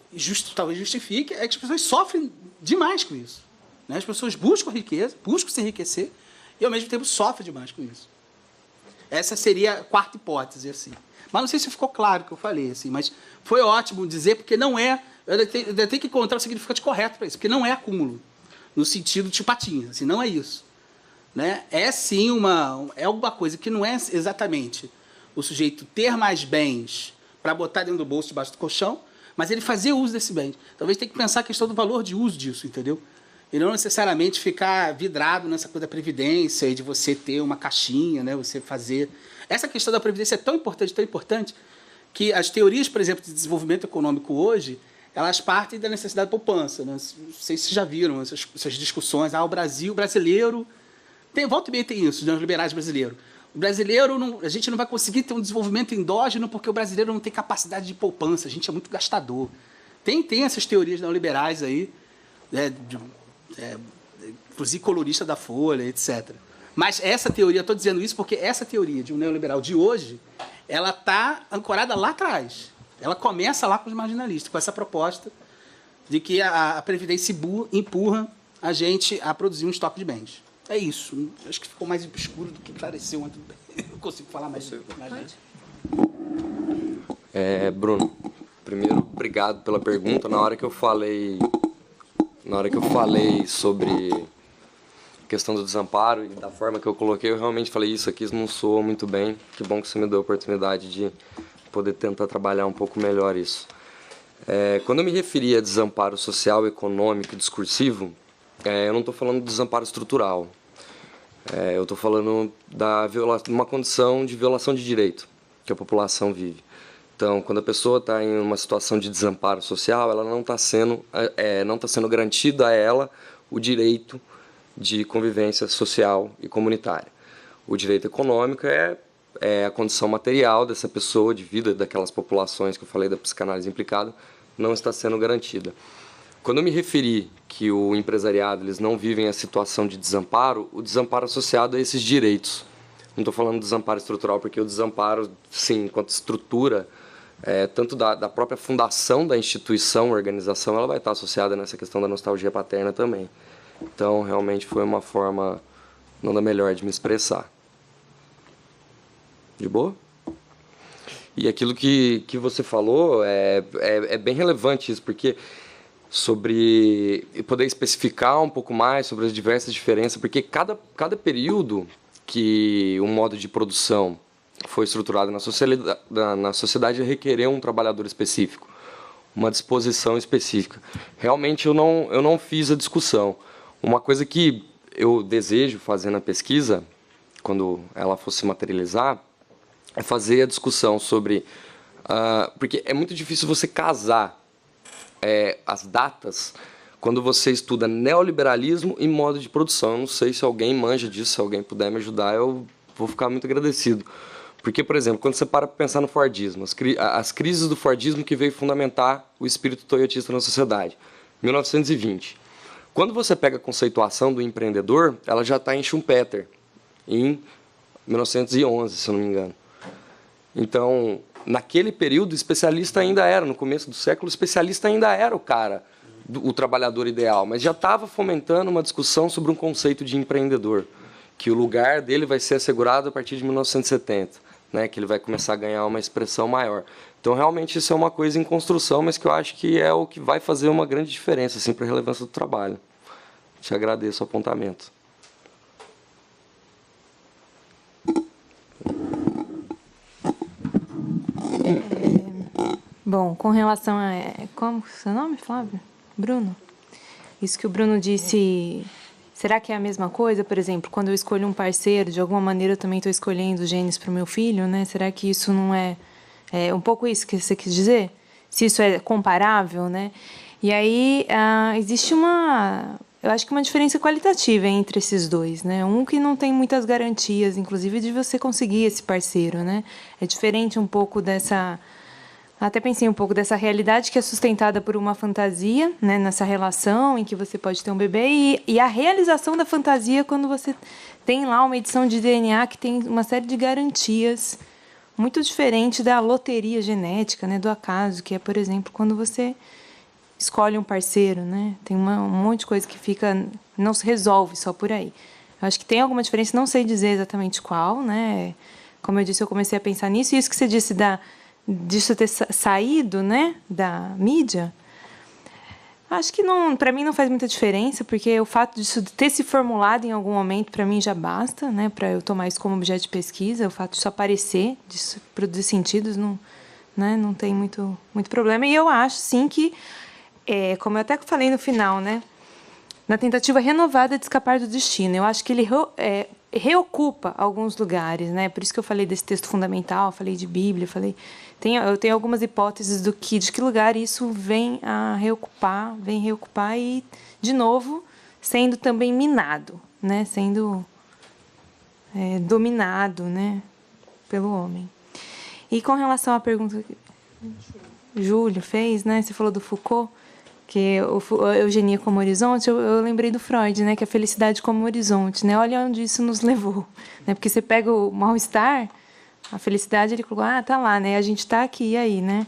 talvez justifique, é que as pessoas sofrem demais com isso. Né? As pessoas buscam riqueza, buscam se enriquecer, e ao mesmo tempo sofrem demais com isso. Essa seria a quarta hipótese, assim. Mas não sei se ficou claro o que eu falei, assim, mas foi ótimo dizer, porque não é... Eu ainda tenho que encontrar o significado correto para isso, porque não é acúmulo, no sentido de patinhas, assim, não é isso. Né? É sim alguma coisa que não é exatamente o sujeito ter mais bens para botar dentro do bolso, debaixo do colchão, mas ele fazer uso desse bem. Talvez tenha que pensar a questão do valor de uso disso, entendeu? E não necessariamente ficar vidrado nessa coisa da previdência e de você ter uma caixinha, né? Você fazer... Essa questão da previdência é tão importante, que as teorias, por exemplo, de desenvolvimento econômico hoje, elas partem da necessidade de poupança. Né? Não sei se vocês já viram essas discussões. O brasileiro... Volta e meia tem isso, os liberais brasileiros. O brasileiro, a gente não vai conseguir ter um desenvolvimento endógeno porque o brasileiro não tem capacidade de poupança, a gente é muito gastador. Tem essas teorias neoliberais aí, inclusive colunista da Folha, etc. Mas essa teoria, estou dizendo isso porque essa teoria de um neoliberal de hoje, ela está ancorada lá atrás. Ela começa lá com os marginalistas, com essa proposta de que a Previdência empurra a gente a produzir um estoque de bens. É isso. Acho que ficou mais escuro do que esclareceu, mas tudo bem. Eu consigo falar mais. Bruno, primeiro, obrigado pela pergunta. Na hora que eu falei sobre a questão do desamparo e da forma que eu coloquei, eu realmente falei isso aqui não soa muito bem. Que bom que você me deu a oportunidade de poder tentar trabalhar um pouco melhor isso. Quando eu me referi a desamparo social, econômico e discursivo, eu não estou falando de desamparo estrutural. Eu estou falando de uma condição de violação de direito que a população vive. Então, quando a pessoa está em uma situação de desamparo social, ela não está sendo garantida a ela o direito de convivência social e comunitária. O direito econômico é a condição material dessa pessoa, de vida daquelas populações que eu falei da psicanálise implicada, não está sendo garantida. Quando eu me referi que o empresariado eles não vivem a situação de desamparo, o desamparo associado a esses direitos. Não estou falando de desamparo estrutural, porque o desamparo, sim, enquanto estrutura, tanto da própria fundação da instituição, organização, ela vai estar associada nessa questão da nostalgia paterna também. Então, realmente foi uma forma não da melhor de me expressar. De boa? E aquilo que você falou é bem relevante isso, porque sobre poder especificar um pouco mais sobre as diversas diferenças, porque cada período que um modo de produção foi estruturado na sociedade requereu um trabalhador específico, uma disposição específica. Realmente eu não fiz a discussão. Uma coisa que eu desejo fazer na pesquisa, quando ela fosse materializar, é fazer a discussão sobre... porque é muito difícil você casar as datas quando você estuda neoliberalismo e modo de produção. Eu não sei se alguém manja disso, se alguém puder me ajudar, eu vou ficar muito agradecido. Porque, por exemplo, quando você para pensar no Fordismo, as crises do Fordismo que veio fundamentar o espírito toyotista na sociedade, 1920. Quando você pega a conceituação do empreendedor, ela já está em Schumpeter, em 1911, se eu não me engano. Então, naquele período, o especialista ainda era, no começo do século, o especialista ainda era o cara, o trabalhador ideal, mas já estava fomentando uma discussão sobre um conceito de empreendedor, que o lugar dele vai ser assegurado a partir de 1970, né, que ele vai começar a ganhar uma expressão maior. Então, realmente, isso é uma coisa em construção, mas que eu acho que é o que vai fazer uma grande diferença assim, para a relevância do trabalho. Te agradeço o apontamento. Bom, com relação a... Como é seu nome, Flávio? Bruno? Isso que o Bruno disse... Será que é a mesma coisa? Por exemplo, quando eu escolho um parceiro, de alguma maneira eu também estou escolhendo genes para o meu filho, né? Será que isso não é um pouco isso que você quis dizer? Se isso é comparável, né? E aí existe eu acho que uma diferença qualitativa entre esses dois, né? Um que não tem muitas garantias, inclusive, de você conseguir esse parceiro, né? É diferente um pouco dessa... Até pensei um pouco dessa realidade que é sustentada por uma fantasia, né, nessa relação em que você pode ter um bebê, e a realização da fantasia quando você tem lá uma edição de DNA que tem uma série de garantias muito diferente da loteria genética, né, do acaso, que é, por exemplo, quando você escolhe um parceiro, né, tem um monte de coisa que não se resolve só por aí. Eu acho que tem alguma diferença, não sei dizer exatamente qual, né? Como eu disse, eu comecei a pensar nisso, e isso que você disse disso ter saído, né, da mídia, acho que para mim não faz muita diferença, porque o fato disso ter se formulado em algum momento, para mim já basta, né, para eu tomar isso como objeto de pesquisa. O fato disso aparecer, disso produzir sentidos, não tem muito problema. E eu acho, sim, que, como eu até falei no final, né, na tentativa renovada de escapar do destino, eu acho que ele reocupa alguns lugares, né? Por isso que eu falei desse texto fundamental, falei de Bíblia, eu tenho algumas hipóteses de que lugar isso vem reocupar e, de novo, sendo também minado, né? Sendo dominado, né, pelo homem. E com relação à pergunta que o Júlio fez, né? Você falou do Foucault, que a eugenia como horizonte, eu lembrei do Freud, né, que a felicidade como horizonte, né? Olha onde isso nos levou, né? Porque você pega o mal-estar, a felicidade, ele colocou, tá lá, né? A gente está aqui, e aí, né?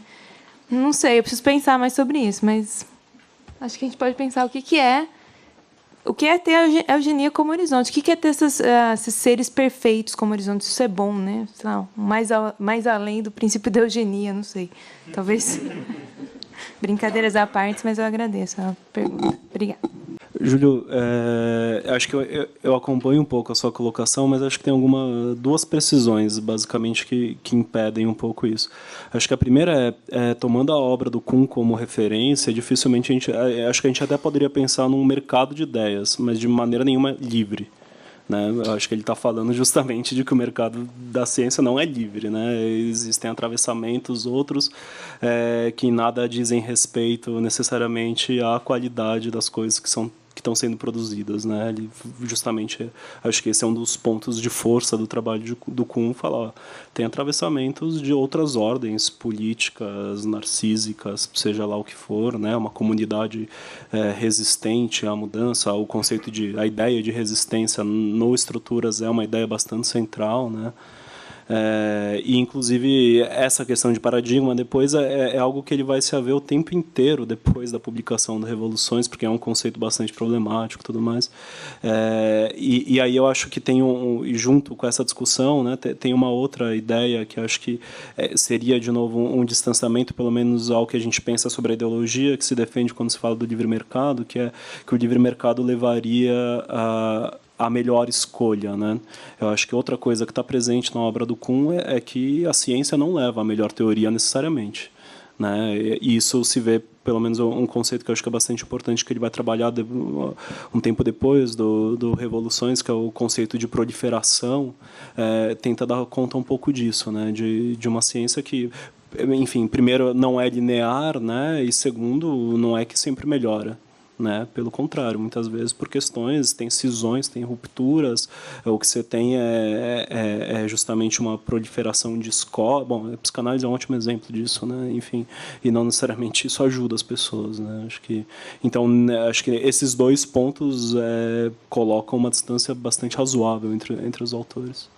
Não sei, eu preciso pensar mais sobre isso, mas acho que a gente pode pensar o que é ter a eugenia como horizonte, o que é ter esses seres perfeitos como horizonte. Isso é bom, né? Sei lá, mais além do princípio da eugenia, não sei. Talvez... Brincadeiras à parte, mas eu agradeço a pergunta. Obrigada. Júlio, acho que eu acompanho um pouco a sua colocação, mas acho que tem duas precisões, basicamente, que impedem um pouco isso. Acho que a primeira tomando a obra do Kuhn como referência, dificilmente acho que a gente até poderia pensar num mercado de ideias, mas de maneira nenhuma livre. Né? Eu acho que ele está falando justamente de que o mercado da ciência não é livre, né? Existem atravessamentos outros que nada dizem respeito necessariamente à qualidade das coisas que estão sendo produzidas, né? Ele justamente, acho que esse é um dos pontos de força do trabalho do Kuhn, falar, tem atravessamentos de outras ordens políticas, narcísicas, seja lá o que for, né? Uma comunidade resistente à mudança, a ideia de resistência no Estruturas é uma ideia bastante central, né? E, inclusive, essa questão de paradigma depois é algo que ele vai se haver o tempo inteiro depois da publicação do Revoluções, porque é um conceito bastante problemático e tudo mais. E aí eu acho que tem junto com essa discussão, né, tem uma outra ideia que acho que seria, de novo, um distanciamento, pelo menos ao que a gente pensa sobre a ideologia que se defende quando se fala do livre mercado, que é que o livre mercado levaria a melhor escolha, né? Eu acho que outra coisa que está presente na obra do Kuhn é que a ciência não leva a melhor teoria necessariamente, né? E isso se vê, pelo menos um conceito que eu acho que é bastante importante, que ele vai trabalhar um tempo depois do Revoluções, que é o conceito de proliferação, tenta dar conta um pouco disso, né? De uma ciência que, enfim, primeiro, não é linear, né? E segundo, não é que sempre melhora. né? Pelo contrário, muitas vezes por questões, tem cisões, tem rupturas, o que você tem é justamente uma proliferação de escola. Bom, a psicanálise é um ótimo exemplo disso, né? Enfim, e não necessariamente isso ajuda as pessoas, né? Então, acho que esses dois pontos colocam uma distância bastante razoável entre os autores.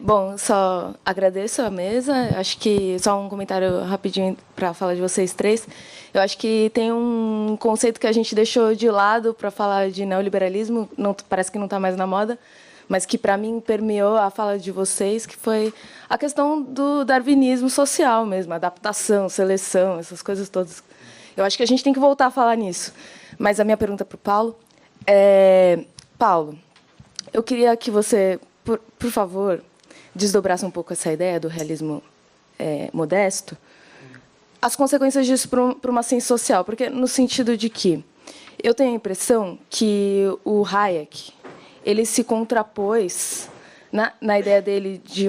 Bom, só agradeço a mesa. Acho que só um comentário rapidinho para falar de vocês três. Eu acho que tem um conceito que a gente deixou de lado para falar de neoliberalismo, não, parece que não está mais na moda, mas que para mim permeou a fala de vocês, que foi a questão do darwinismo social mesmo, adaptação, seleção, essas coisas todas. Eu acho que a gente tem que voltar a falar nisso. Mas a minha pergunta para o Paulo é: Paulo, eu queria que você, por favor, desdobrasse um pouco essa ideia do realismo modesto, as consequências disso para uma ciência social, porque no sentido de que eu tenho a impressão que o Hayek ele se contrapôs na ideia dele de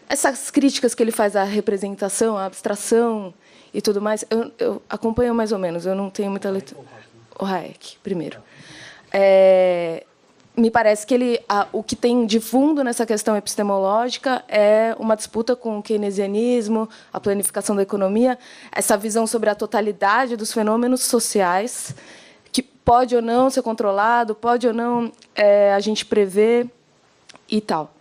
essas críticas que ele faz à representação, à abstração e tudo mais. Eu acompanho mais ou menos, eu não tenho muita leitura. O Hayek, primeiro. Me parece que o que tem de fundo nessa questão epistemológica é uma disputa com o keynesianismo, a planificação da economia, essa visão sobre a totalidade dos fenômenos sociais, que pode ou não ser controlado, pode ou não a gente prever e tal.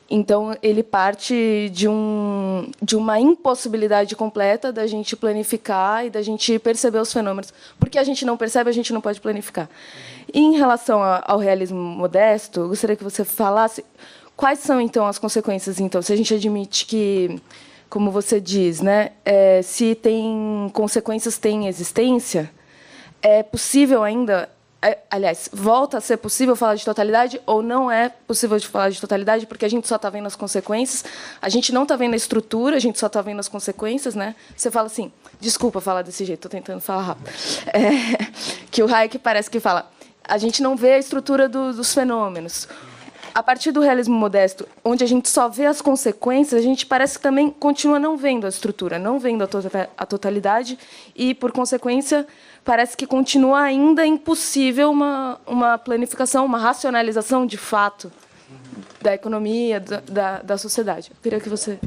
Então, ele parte de uma impossibilidade completa da gente planificar e da gente perceber os fenômenos. Porque a gente não percebe, a gente não pode planificar. E, em relação ao realismo modesto, eu gostaria que você falasse quais são, então, as consequências. Então, se a gente admite que, como você diz, né, se tem consequências, tem existência, é possível ainda... Aliás, volta a ser possível falar de totalidade ou não é possível de falar de totalidade porque a gente só está vendo as consequências, a gente não está vendo a estrutura, a gente só está vendo as consequências, né? Você fala assim, desculpa falar desse jeito, estou tentando falar rápido, que o Hayek parece que fala, a gente não vê a estrutura dos fenômenos. A partir do realismo modesto, onde a gente só vê as consequências, a gente parece que também continua não vendo a estrutura, não vendo a totalidade e, por consequência, parece que continua ainda impossível uma planificação, uma racionalização de fato da economia, da sociedade. Eu queria que você...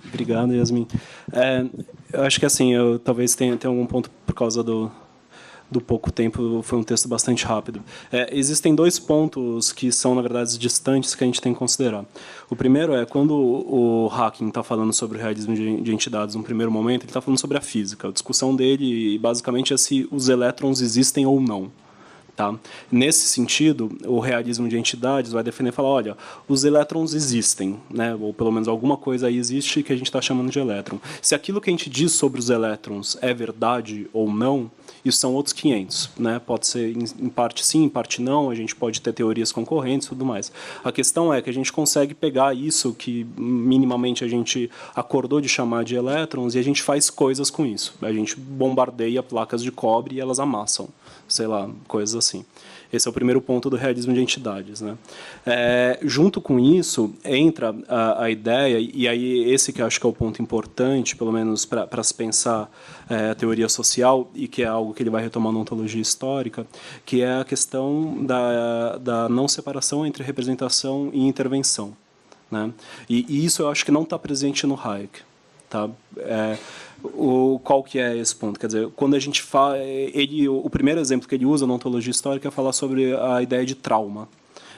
Obrigado, Yasmin. Eu acho que assim, eu talvez tenha algum ponto por causa do pouco tempo, foi um texto bastante rápido. Existem dois pontos que são, na verdade, distantes que a gente tem que considerar. O primeiro é quando o Hacking está falando sobre o realismo de entidades no primeiro momento, ele está falando sobre a física. A discussão dele, basicamente, é se os elétrons existem ou não. Tá? Nesse sentido, o realismo de entidades vai defender e falar, olha, os elétrons existem, né? Ou pelo menos alguma coisa aí existe que a gente está chamando de elétron. Se aquilo que a gente diz sobre os elétrons é verdade ou não, isso são outros 500. Né? Pode ser em parte sim, em parte não, a gente pode ter teorias concorrentes e tudo mais. A questão é que a gente consegue pegar isso que minimamente a gente acordou de chamar de elétrons e a gente faz coisas com isso. A gente bombardeia placas de cobre e elas amassam. Sei lá, coisas assim. Esse é o primeiro ponto do realismo de entidades. Né? Junto com isso, entra a ideia, e aí esse que eu acho que é o ponto importante, pelo menos para se pensar a teoria social, e que é algo que ele vai retomar na ontologia histórica, que é a questão da não separação entre representação e intervenção. Né? E isso eu acho que não está presente no Hayek. Tá? Qual que é esse ponto? Quer dizer, quando a gente fala... o primeiro exemplo que ele usa na ontologia histórica é falar sobre a ideia de trauma.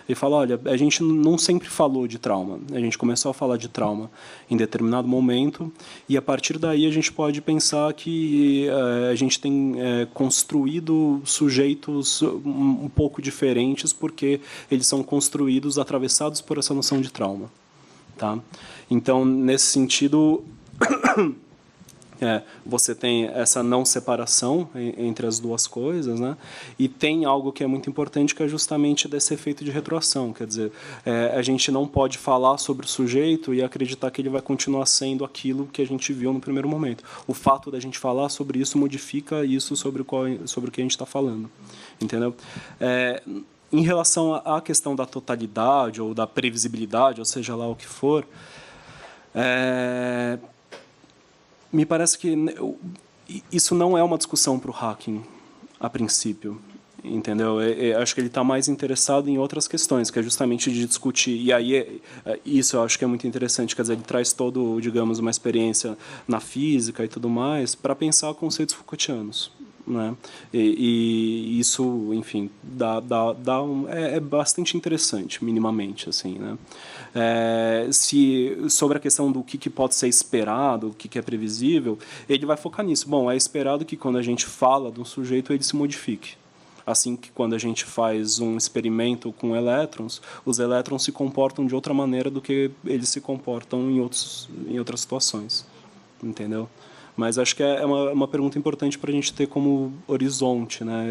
Ele fala, olha, a gente não sempre falou de trauma. A gente começou a falar de trauma em determinado momento e, a partir daí, a gente pode pensar que a gente tem construído sujeitos um pouco diferentes porque eles são construídos, atravessados por essa noção de trauma. Tá? Então, nesse sentido... você tem essa não separação entre as duas coisas, né? E tem algo que é muito importante, que é justamente desse efeito de retroação. Quer dizer, a gente não pode falar sobre o sujeito e acreditar que ele vai continuar sendo aquilo que a gente viu no primeiro momento. O fato da gente falar sobre isso modifica isso sobre o que a gente está falando. Entendeu? Em relação à questão da totalidade ou da previsibilidade, ou seja lá o que for, me parece que isso não é uma discussão para o hacking, a princípio. Entendeu? Acho que ele está mais interessado em outras questões, que é justamente de discutir. E aí, isso eu acho que é muito interessante. Quer dizer, ele traz todo, digamos, uma experiência na física e tudo mais para pensar conceitos Foucaultianos. Né? E isso, enfim, é bastante interessante, minimamente, assim, né? Sobre a questão do que pode ser esperado, o que é previsível, ele vai focar nisso. Bom, é esperado que quando a gente fala de um sujeito, ele se modifique. Assim que quando a gente faz um experimento com elétrons, os elétrons se comportam de outra maneira do que eles se comportam em outras situações. Entendeu? Mas acho que é uma pergunta importante para a gente ter como horizonte, né?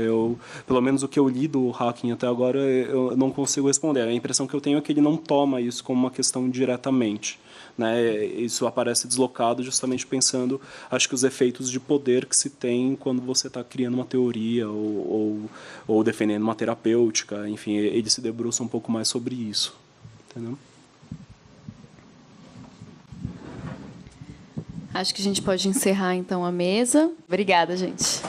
Pelo menos o que eu li do hacking até agora, eu não consigo responder. A impressão que eu tenho é que ele não toma isso como uma questão diretamente. Né? Isso aparece deslocado justamente pensando, acho que os efeitos de poder que se tem quando você está criando uma teoria ou defendendo uma terapêutica. Enfim, ele se debruça um pouco mais sobre isso. Entendeu? Acho que a gente pode encerrar, então, a mesa. Obrigada, gente.